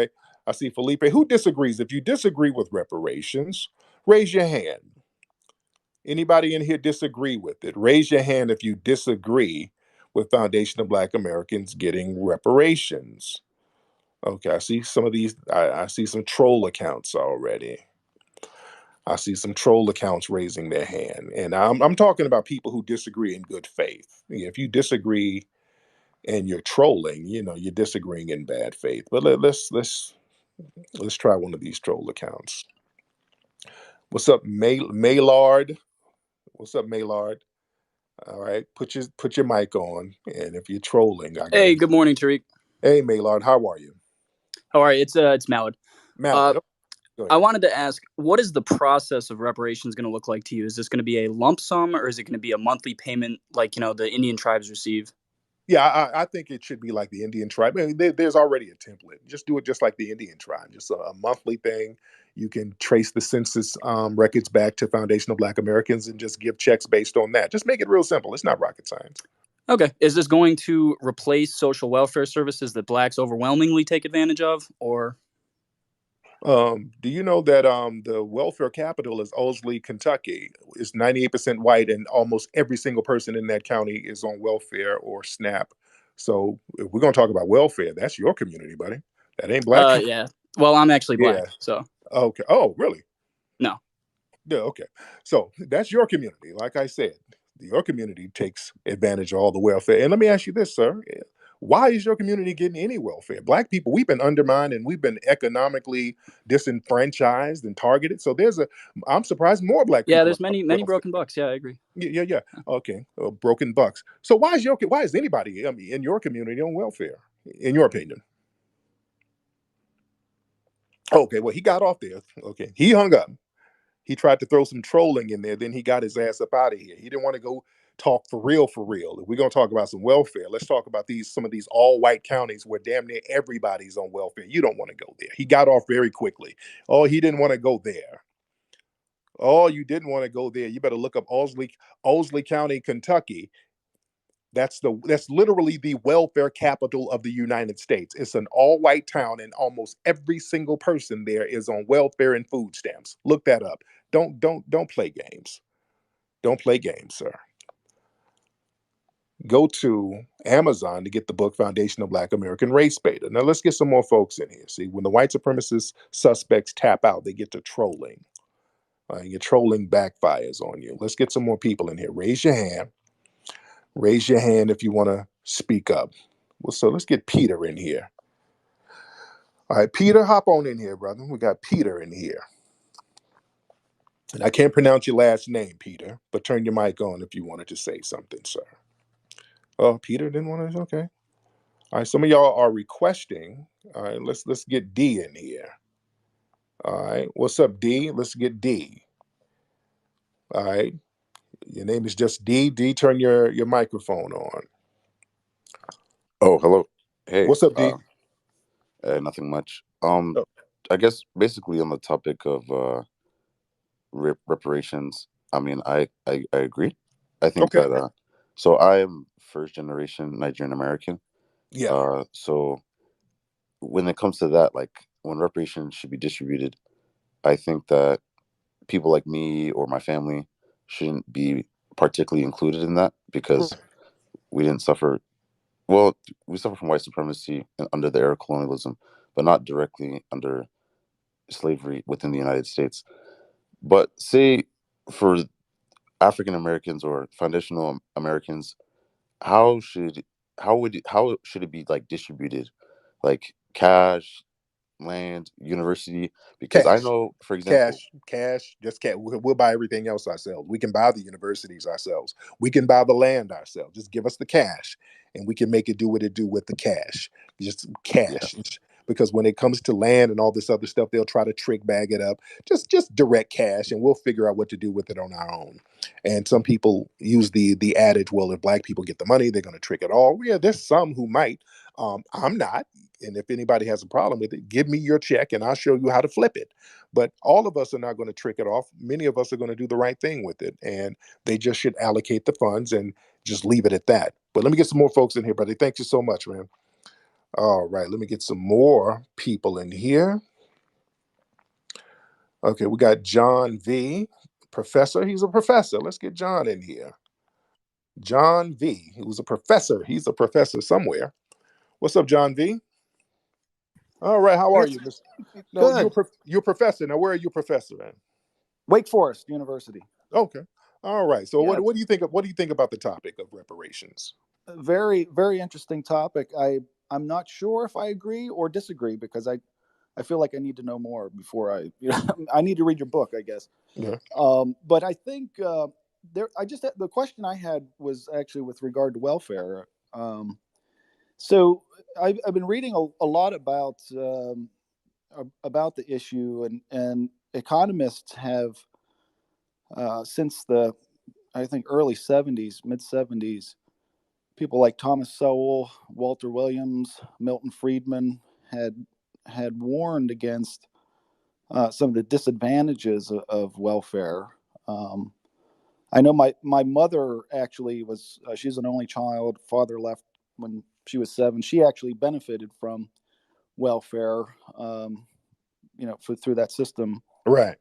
I see Felipe. Who disagrees? If you disagree with reparations, raise your hand. Anybody in here disagree with it? Raise your hand if you disagree with Foundational Black Americans getting reparations. Okay, I see some of these. I see some troll accounts already. I see some troll accounts raising their hand, and I'm talking about people who disagree in good faith. If you disagree and you're trolling, you're disagreeing in bad faith. But let's try one of these troll accounts. What's up, Maylard? What's up, Maylard? All right, put your mic on, and if you're trolling, I gotta. Hey, good morning, Tariq. Hey, Maylard, how are you? How are you? It's Mallard. Mallard. Go I ahead. wanted to ask, what is the process of reparations going to look like to you? Is this going to be a lump sum, or is it going to be a monthly payment like the Indian tribes receive? Yeah, I think it should be like the Indian tribe. I mean, there's already a template. Just do it just like the Indian tribe, just a monthly thing. You can trace the census records back to foundational Black Americans and just give checks based on that. Just make it real simple. It's not rocket science. Okay. Is this going to replace social welfare services that blacks overwhelmingly take advantage of, or? Do you know that the welfare capital is Owsley, Kentucky? It's 98% white, and almost every single person in that county is on welfare or SNAP. So if we're gonna talk about welfare, that's your community, buddy. That ain't black. Yeah. Well, I'm actually Yeah. black, so Okay. Oh, really? no. Yeah. Okay. So that's your community. Like I said, your community takes advantage of all the welfare. And let me ask you this, sir. Why is your community getting any welfare? Black people, we've been undermined and we've been economically disenfranchised and targeted. So I'm surprised more black Yeah, people there's are on many welfare. broken bucks. Yeah, I agree. Yeah. Okay. Broken bucks. So why is anybody, I mean, in your community on welfare, in your opinion? Okay. Well, he got off there. Okay. He hung up. He tried to throw some trolling in there. Then he got his ass up out of here. He didn't want to go talk for real, for real. If we're gonna talk about some welfare, let's talk about some of these all white counties where damn near everybody's on welfare. You don't want to go there. He got off very quickly. Oh, he didn't want to go there. Oh, you didn't want to go there. You better look up Owsley County, Kentucky. That's literally the welfare capital of the United States. It's an all-white town, and almost every single person there is on welfare and food stamps. Look that up. Don't play games. Don't play games, sir. Go to Amazon to get the book Foundation of Black American Race Beta. Now let's get some more folks in here. See, when the white supremacist suspects tap out, they get to trolling. Your trolling backfires on you. Let's get some more people in here. Raise your hand. Raise your hand if you want to speak up. Well, so let's get Peter in here. All right, Peter, hop on in here, brother. We got Peter in here. And I can't pronounce your last name, Peter, but turn your mic on if you wanted to say something, sir. Oh, Peter didn't want to. Okay. All right. Some of y'all are requesting. All right. Let's get D in here. All right. What's up, D? Let's get D. All right. Your name is just D. D, turn your microphone on. Oh, hello. Hey, What's up, D? nothing much. Oh, I guess basically on the topic of reparations. I mean, I agree. I think okay. that so I am first generation Nigerian American. Yeah. So when it comes to that, like when reparations should be distributed, I think that people like me or my family shouldn't be particularly included in that because we didn't suffer. Well, we suffer from white supremacy under the era of colonialism, but not directly under slavery within the United States. But say for African Americans or foundational Americans, how should how should it be like distributed, like cash, land, university? Because I Cash. know, for example, Cash, just cash. We'll buy everything else ourselves. We can buy the universities ourselves. We can buy the land ourselves. Just give us the cash, and we can make it do what it do with the cash. Just yeah, cash. Because when it comes to land and all this other stuff, they'll try to trick bag it up. Just direct cash, and we'll figure out what to do with it on our own. And some people use the adage, well, if black people get the money, they're going to trick it all. Yeah, there's some who might. I'm not. And if anybody has a problem with it, give me your check and I'll show you how to flip it. But all of us are not going to trick it off. Many of us are going to do the right thing with it. And they just should allocate the funds and just leave it at that. But let me get some more folks in here, buddy. Thank you so much, man. All right, let me get some more people in here. Okay, we got John V. Professor. He's a professor. Let's get John in here. John V. He was a professor. He's a professor somewhere. What's up, John V? All right, how are It's you, Miss? No, good. you're a professor. Now, where are you a professor at? Wake Forest University. Okay. All right. So Yeah, what do you think of what do you think about the topic of reparations? a very interesting topic. I'm not sure if I agree or disagree because I feel like I need to know more before I need to read your book, I guess. Yeah. But I think the question I had was actually with regard to welfare. So I've been reading a lot about the issue, and economists have since the I think early 70s, mid 70s, people like Thomas Sowell, Walter Williams, Milton Friedman had warned against some of the disadvantages of welfare. I know my mother actually was, she's an only child. Father left when she was 7. She actually benefited from welfare, through that system. Right.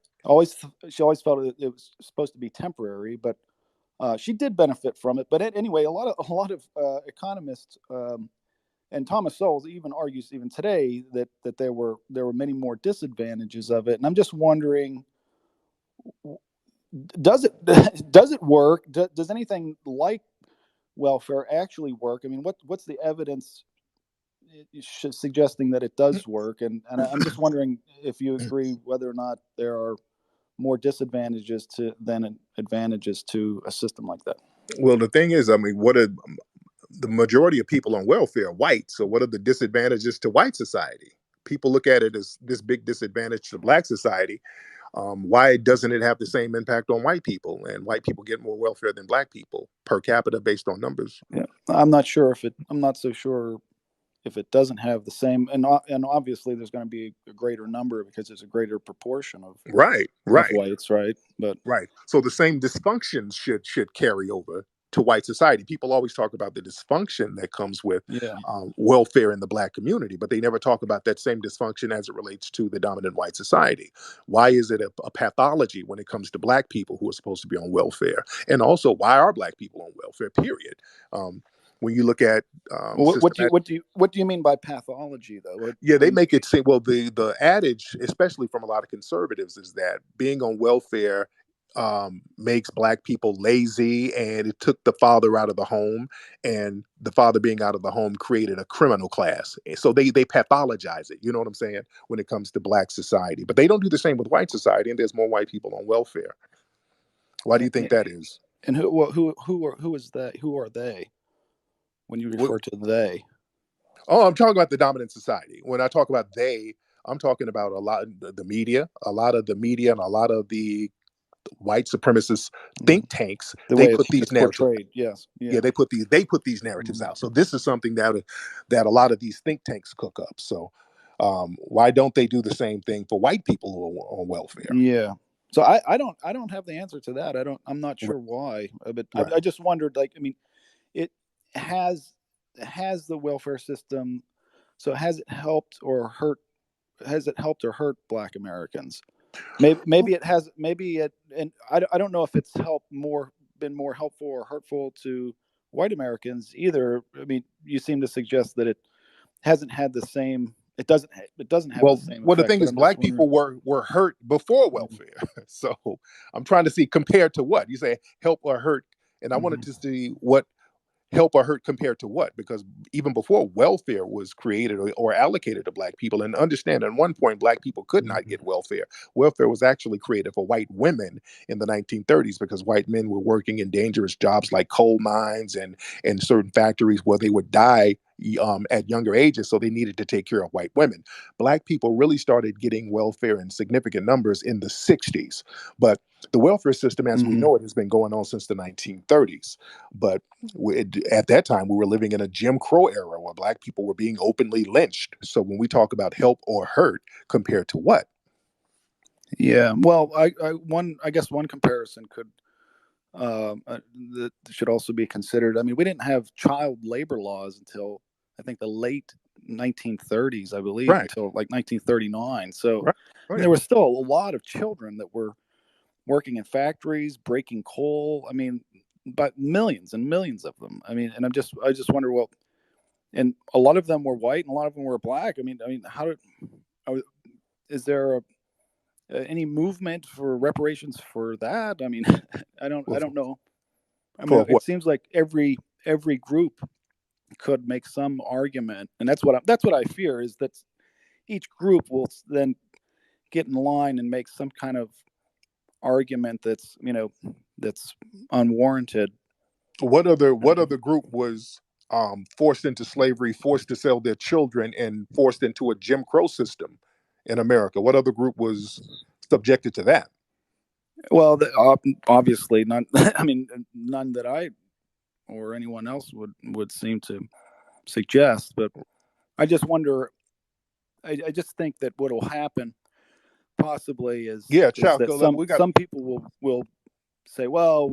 She always felt it was supposed to be temporary, but she did benefit from it. But anyway, a lot of economists, and Thomas Sowell even argues even today that there were many more disadvantages of it. And I'm just wondering, does it work? Does anything like welfare actually work? I mean, what's the evidence suggesting that it does work? And I'm just wondering if you agree whether or not there are more disadvantages than advantages to a system like that. Well, the thing is, I mean, what are the majority of people on welfare white? So what are the disadvantages to white society? People look at it as this big disadvantage to black society. Why doesn't it have the same impact on white people? And white people get more welfare than black people per capita based on numbers. Yeah, I'm not so sure if it doesn't have the same, and obviously there's going to be a greater number because there's a greater proportion of Right. whites, right? But Right. So the same dysfunctions should carry over to white society. People always talk about the dysfunction that comes with yeah, welfare in the black community, but they never talk about that same dysfunction as it relates to the dominant white society. Why is it a pathology when it comes to black people who are supposed to be on welfare? And also, why are black people on welfare? Period. When you look at what do you mean by pathology, though? they make it seem, well, the adage, especially from a lot of conservatives, is that being on welfare makes black people lazy, and it took the father out of the home, and the father being out of the home created a criminal class. So they pathologize it. You know what I'm saying? When it comes to black society, but they don't do the same with white society, and there's more white people on welfare. Why do you think that is? And who is that? Who are they? When you refer to they? Oh, I'm talking about the dominant society. When I talk about they, I'm talking about a lot of the media, and a lot of the white supremacist think tanks. The They way put these it's narratives. portrayed, yes, Yeah, they put these narratives out. So this is something that a lot of these think tanks cook up. So why don't they do the same thing for white people who are on welfare? Yeah. So I don't have the answer to that. I'm not sure why, but Right. I just wondered. Like, I mean, it has the welfare system. So has it helped or hurt? Has it helped or hurt Black Americans? Maybe it has. Maybe it, and I don't know if it's been more helpful or hurtful to white Americans either. I mean, you seem to suggest that it hasn't had the same. It doesn't have the same Well, the effect. thing But is, I'm just black wondering. people were hurt before welfare. So I'm trying to see compared to what you say help or hurt, and I wanted to see what help or hurt compared to what, because even before welfare was created or allocated to black people, and understand at one point black people could not get welfare was actually created for white women in the 1930s, because white men were working in dangerous jobs like coal mines and certain factories where they would die at younger ages, so they needed to take care of white women. Black people really started getting welfare in significant numbers in the 60s, but the welfare system as we know it has been going on since the 1930s. But at that time, we were living in a Jim Crow era where black people were being openly lynched. So when we talk about help or hurt, compared to what? Yeah, well, I guess one comparison could that should also be considered. I mean, we didn't have child labor laws until I think the late 1930s, I believe, Right. until like 1939. So Right. Oh, yeah. there were still a lot of children that were working in factories, breaking coal. I mean, but millions and millions of them. I mean, and I just wonder, well, and a lot of them were white and a lot of them were black. I mean, is there any movement for reparations for that? I mean, I don't know. I For mean, it what? seems like every group could make some argument, and that's what I fear is that each group will then get in line and make some kind of argument that's unwarranted. What other group was forced into slavery, forced to sell their children, and forced into a Jim Crow system in America? What other group was subjected to that? Well, obviously none. I mean, none that I or anyone else would seem to suggest. But I just wonder. I just think that what will happen possibly is Chuck, that some people will say, well,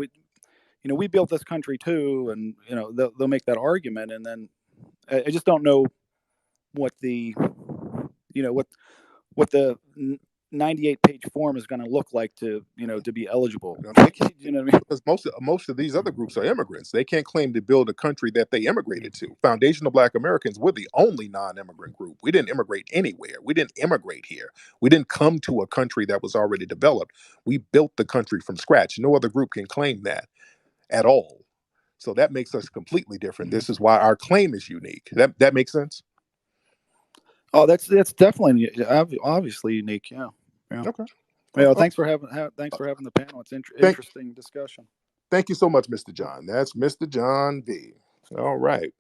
we built this country too, and they'll make that argument, and then I just don't know what the what the 98-page form is going to look like to be eligible. You know what I mean? Because most of these other groups are immigrants. They can't claim to build a country that they immigrated to. Foundational Black Americans, we're the only non-immigrant group. We didn't immigrate anywhere. We didn't immigrate here. We didn't come to a country that was already developed. We built the country from scratch. No other group can claim that at all. So that makes us completely different. This is why our claim is unique. That makes sense? Oh, that's definitely obviously unique. Yeah. Okay. Well, thanks for having the panel. It's interesting discussion. Thank you so much, Mr. John. That's Mr. John V. All right.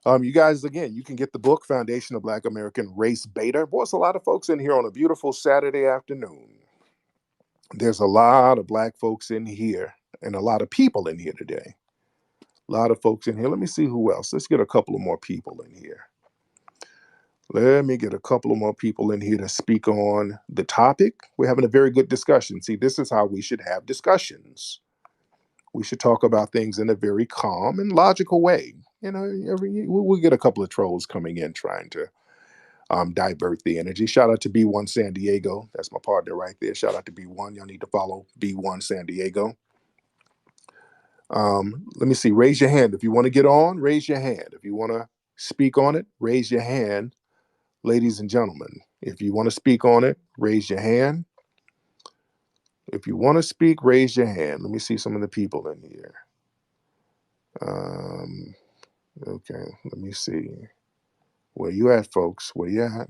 You guys, again, you can get the book Foundation of Black American Race Beta. Boy, it's a lot of folks in here on a beautiful Saturday afternoon. There's a lot of Black folks in here and a lot of people in here today. A lot of folks in here. Let me see who else. Let's get a couple of more people in here. Let me get a couple of more people in here to speak on the topic. We're having a very good discussion. See, this is how we should have discussions. We should talk about things in a very calm and logical way. We'll get a couple of trolls coming in trying to divert the energy. Shout out to B1 San Diego. That's my partner right there. Shout out to B1. Y'all need to follow B1 San Diego. Let me see. Raise your hand. If you want to get on, raise your hand. If you want to speak on it, raise your hand. Ladies and gentlemen, if you want to speak on it, raise your hand. If you want to speak, raise your hand. Let me see some of the people in here. Okay, let me see. Where you at, folks? Where you at?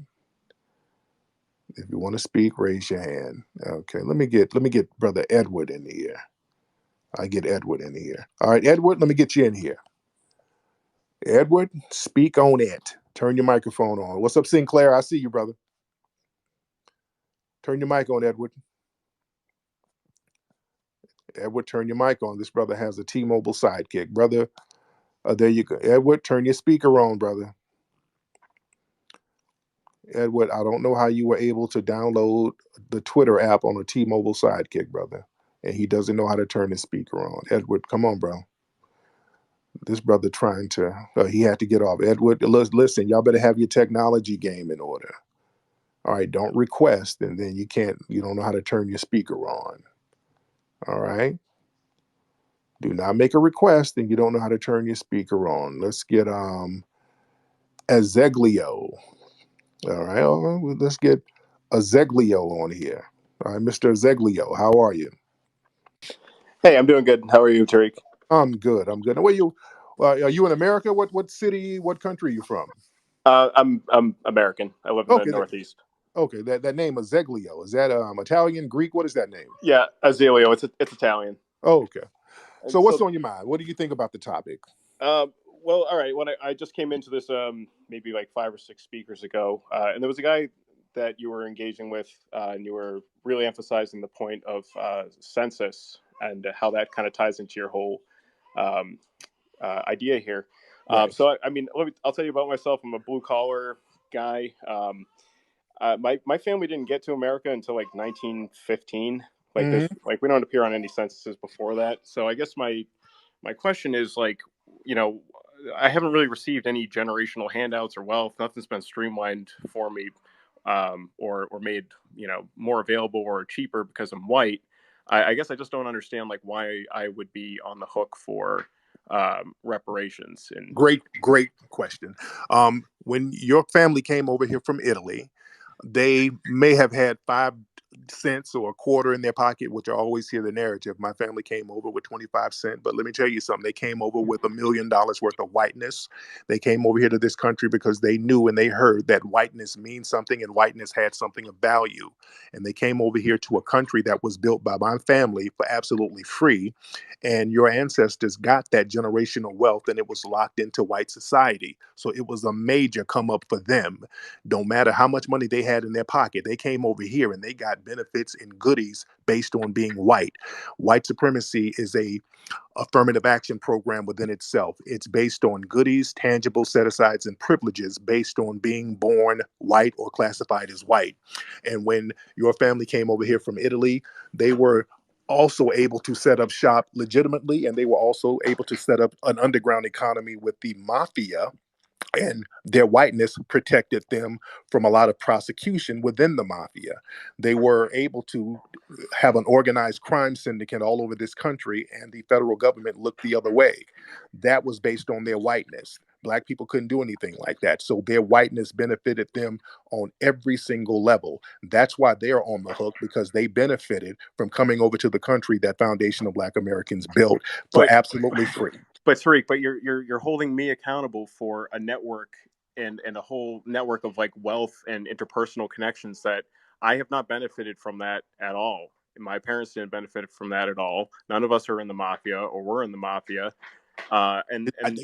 If you want to speak, raise your hand. Okay, let me get Brother Edward in here. I get Edward in here. All right, Edward, let me get you in here. Edward, speak on it. Turn your microphone on. What's up, Sinclair? I see you, brother. Turn your mic on, Edward. Edward, turn your mic on. This brother has a T-Mobile sidekick. Brother, there you go. Edward, turn your speaker on, brother. Edward, I don't know how you were able to download the Twitter app on a T-Mobile sidekick, brother. And he doesn't know how to turn his speaker on. Edward, come on, bro. This brother trying to, he had to get off. Edward, listen, y'all better have your technology game in order. All right, don't request, and then you don't know how to turn your speaker on. All right? Do not make a request and you don't know how to turn your speaker on. Let's get Azeglio. All right, let's get Azeglio on here. All right, Mr. Azeglio, how are you? Hey, I'm doing good. How are you, Tariq? I'm good. Where you? Are you in America? What city? What country are you from? I'm American. I live in the Northeast. Okay, that name Azeglio, is that Italian, Greek? What is that name? Yeah, Azeglio. It's Italian. Oh, okay. So what's on your mind? What do you think about the topic? Well, all right. When I just came into this maybe like 5 or 6 speakers ago, and there was a guy that you were engaging with, and you were really emphasizing the point of census and how that kind of ties into your whole idea here. Right. So I mean, I'll tell you about myself. I'm a blue collar guy. My family didn't get to America until like 1915. Like we don't appear on any censuses before that. So I guess my question is like, I haven't really received any generational handouts or wealth. Nothing's been streamlined for me, or made more available or cheaper because I'm white. I guess I just don't understand like why I would be on the hook for reparations. And great question. When your family came over here from Italy, they may have had 5 cents or a quarter in their pocket, which I always hear the narrative. My family came over with 25 cents, but let me tell you something. They came over with $1 million worth of whiteness. They came over here to this country because they knew and they heard that whiteness means something and whiteness had something of value. And they came over here to a country that was built by my family for absolutely free. And your ancestors got that generational wealth and it was locked into white society. So it was a major come up for them. Don't matter how much money they had in their pocket. They came over here and they got benefits benefits and goodies based on being white. White supremacy is a affirmative action program within itself. It's based on goodies, tangible set asides, and privileges based on being born white or classified as white. And when your family came over here from Italy, they were also able to set up shop legitimately, and they were also able to set up an underground economy with the mafia, and their whiteness protected them from a lot of prosecution within the mafia. They were able to have an organized crime syndicate all over this country, and the federal government looked the other way. That was based on their whiteness. Black people couldn't do anything like that. So their whiteness benefited them on every single level. That's why they're on the hook, because they benefited from coming over to the country that Foundation of Black Americans built for But absolutely free. but Tariq, but you're holding me accountable for a network and a whole network of like wealth and interpersonal connections that I have not benefited from that at all. My parents didn't benefit from that at all. None of us are in the mafia or were in the mafia.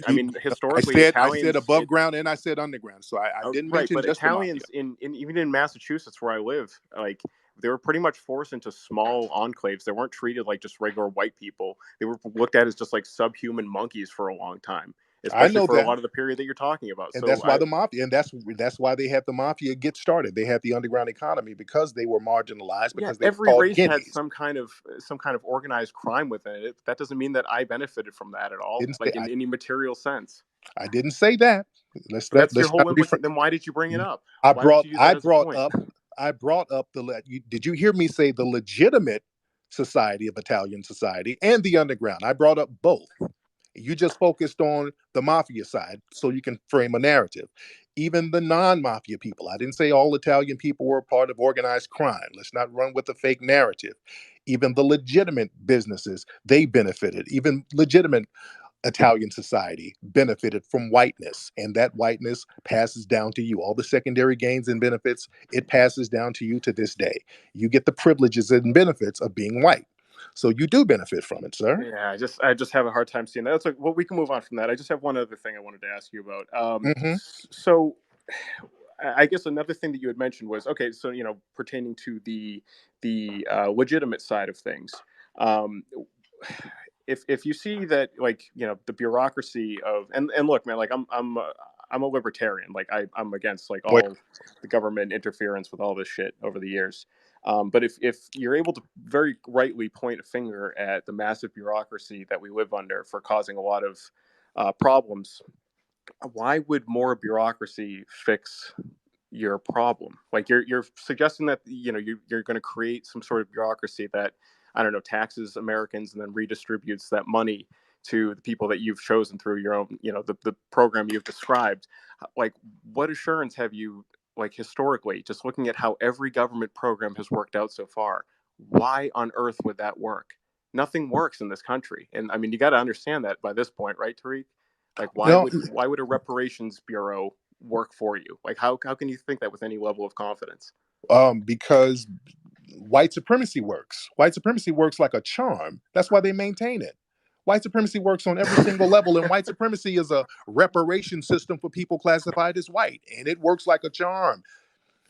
I mean, historically, I said Italians. above ground and I said underground, so I didn't Right, mention but just the mafia. Italians in even in Massachusetts where I live, like they were pretty much forced into small enclaves. They weren't treated like just regular white people. They were looked at as just like subhuman monkeys for a long time, I especially know for a that, lot of the period that you're talking about. and So that's why the mafia, and that's why they had the mafia get started. They had the underground economy because they were marginalized, yeah, because they were every called race had guineas. some kind of organized crime within it. That doesn't mean that I benefited from that at all, Didn't say like in any material sense. I didn't say that. But that's your Let's whole not implication. Then why did you bring it up? I Why would brought you use I that as a brought point? up I brought up did you hear me say the legitimate society of Italian society and the underground? I brought up both. You just focused on the mafia side so you can frame a narrative. Even the non-mafia people, I didn't say all Italian people were part of organized crime. Let's not run with a fake narrative. Even the legitimate businesses, they benefited. Even legitimate Italian society benefited from whiteness, and that whiteness passes down to you. All the secondary gains and benefits, it passes down to you to this day. You get the privileges and benefits of being white. So you do benefit from it, sir. Yeah, I just have a hard time seeing that. That's like, well, we can move on from that. I just have one other thing I wanted to ask you about. Hmm. So I guess another thing that you had mentioned was okay. So pertaining to the legitimate side of things, um, if you see that like the bureaucracy of and look, man, like I'm a libertarian. Like I'm against like Wait, all the government interference with all this shit over the years. But if you're able to very rightly point a finger at the massive bureaucracy that we live under for causing a lot of problems, why would more bureaucracy fix your problem? Like you're suggesting that you're going to create some sort of bureaucracy that I don't know taxes Americans and then redistributes that money to the people that you've chosen through your own the program you've described. Like what assurance have you like historically just looking at how every government program has worked out so far? Why on earth would that work? Nothing works in this country, and I mean you got to understand that by this point, right, Tariq? Like no, why would a reparations bureau work for you? Like how can you think that with any level of confidence? because white supremacy works. White supremacy works like a charm. That's why they maintain it. White supremacy works on every single level, and white supremacy is a reparation system for people classified as white, and it works like a charm.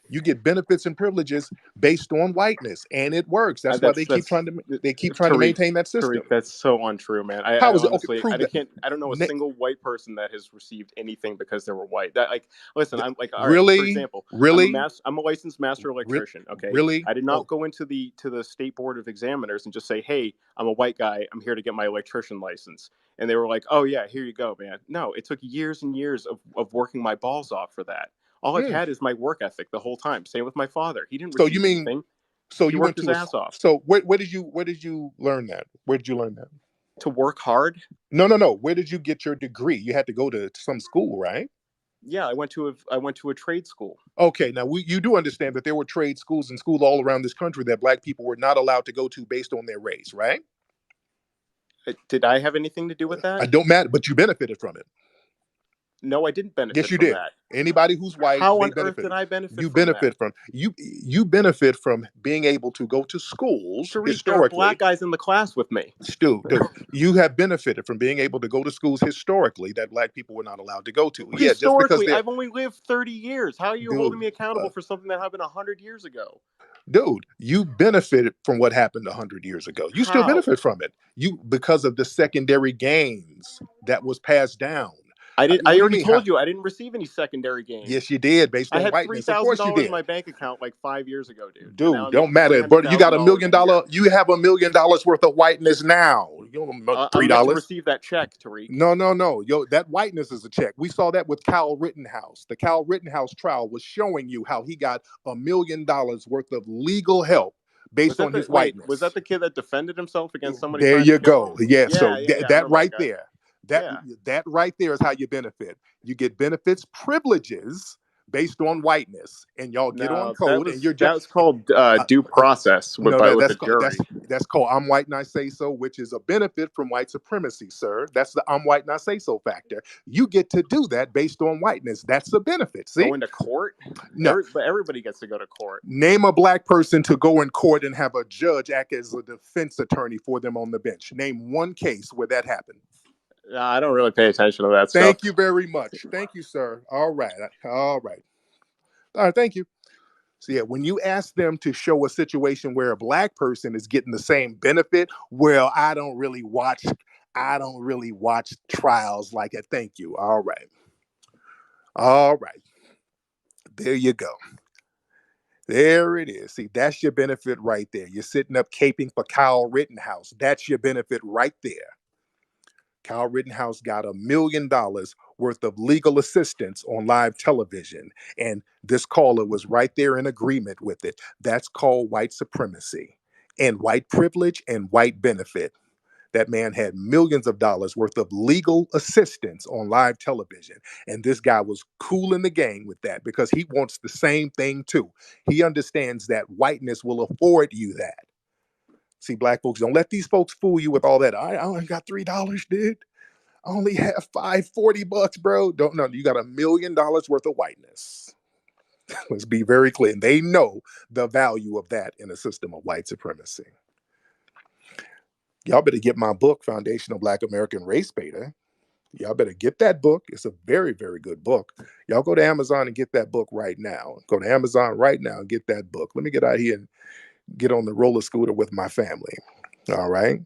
You get benefits and privileges based on whiteness, and it works. That's why That's they keep trying to Tariq. maintain that Tariq, system. that's so untrue, man. How I is it? Okay, honestly prove that. I don't know a single white person that has received anything because they were white. That like listen, I'm like all right. For Really, example, really, I'm a licensed master electrician. Okay, really. I did Oh, not go into the state board of examiners and just say, hey, I'm a white guy. I'm here to get my electrician license. And they were like, oh yeah, here you go, man. No, it took years and years of working my balls off for that. All I've mm. had is my work ethic the whole time. Same with my father. He didn't So you receive mean anything. so He you worked went his to a ass off so where did you learn that? Where did you learn that? to work hard. No, no, no. Where did you get your degree? You had to go to some school, right? Yeah, I went to a trade school. Okay, now you do understand that there were trade schools and schools all around this country that black people were not allowed to go to based on their race, right? Did I have anything to do with I that? don't matter, but you benefited from it. No, I didn't Yes, benefit you from did. that. Anybody who's white, How they on earth did benefited. I benefit You from that? benefit from you benefit from being able to go to schools Tariq, there are black historically. guys in the class with me. Dude, you have benefited from being able to go to schools historically that black people were not allowed to go to. Yeah, just because Historically, they're I've only lived 30 years. How are you dude. holding me accountable for something that happened 100 years ago? Dude, you benefited from what happened 100 years ago. You still How? benefit from it. You because of the secondary gains that was passed down. I What do you already mean? How? told you I didn't receive any secondary gains. Yes, you did, based I on had whiteness. Of course you $3,000 in did. my bank account like 5 years ago, dude, and now Dude, I'm don't making three matter. hundred But you got thousand a dollars million a year. dollar, you have $1 million worth of whiteness now. You don't know I'm yet to $3. receive that check, Tariq. No, no, no. Yo, that whiteness is a check. We saw that with Kyle Rittenhouse. The Kyle Rittenhouse trial was showing you how he got $1 million worth of legal help Was based that on the his wait? Was whiteness. that the kid that defended himself against somebody There trying to you kill him? go. Yeah. So Yeah, yeah, yeah. I that remember that right guy. there, that Yeah. that right there is how you benefit. You get benefits, privileges based on whiteness, and y'all get on No, that code, and was you're just that was called due no, process no, with the jury. that's called I'm white and I say so, which is a benefit from white supremacy, sir. That's the I'm white and I say so factor. You get to do that based on whiteness. That's a benefit. See? Going to court? No. But everybody gets to go to court. Name a black person to go in court and have a judge act as a defense attorney for them on the bench. Name one case where that happened. I don't really pay attention to that stuff. Thank you very much. Thank you, sir. All right. All right. All right. Thank you. So yeah, when you ask them to show a situation where a black person is getting the same benefit, well, I don't really watch trials like it. Thank you. All right. All right. There you go. There it is. See, that's your benefit right there. You're sitting up caping for Kyle Rittenhouse. That's your benefit right there. Kyle Rittenhouse got $1 million worth of legal assistance on live television. And this caller was right there in agreement with it. That's called white supremacy and white privilege and white benefit. That man had millions of dollars worth of legal assistance on live television. And this guy was cool in the game with that because he wants the same thing too. He understands that whiteness will afford you that. See, black folks, don't let these folks fool you with all that. I only got $3, dude. I only have $540, bro. Don't know. You got $1 million worth of whiteness. Let's be very clear. And they know the value of that in a system of white supremacy. Y'all better get my book, Foundational Black American Race Beta. Y'all better get that book. It's a very, very good book. Y'all go to Amazon and get that book right now. Go to Amazon right now and get that book. Let me get out here and get on the roller scooter with my family. All right.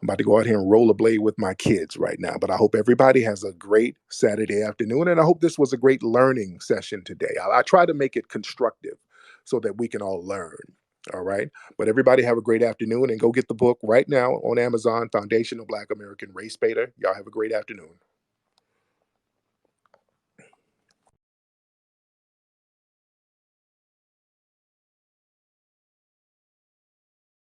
I'm about to go out here and rollerblade with my kids right now. But I hope everybody has a great Saturday afternoon. And I hope this was a great learning session today. I try to make it constructive so that we can all learn. All right. But everybody have a great afternoon and go get the book right now on Amazon, Foundational Black American Race Beta. Y'all have a great afternoon.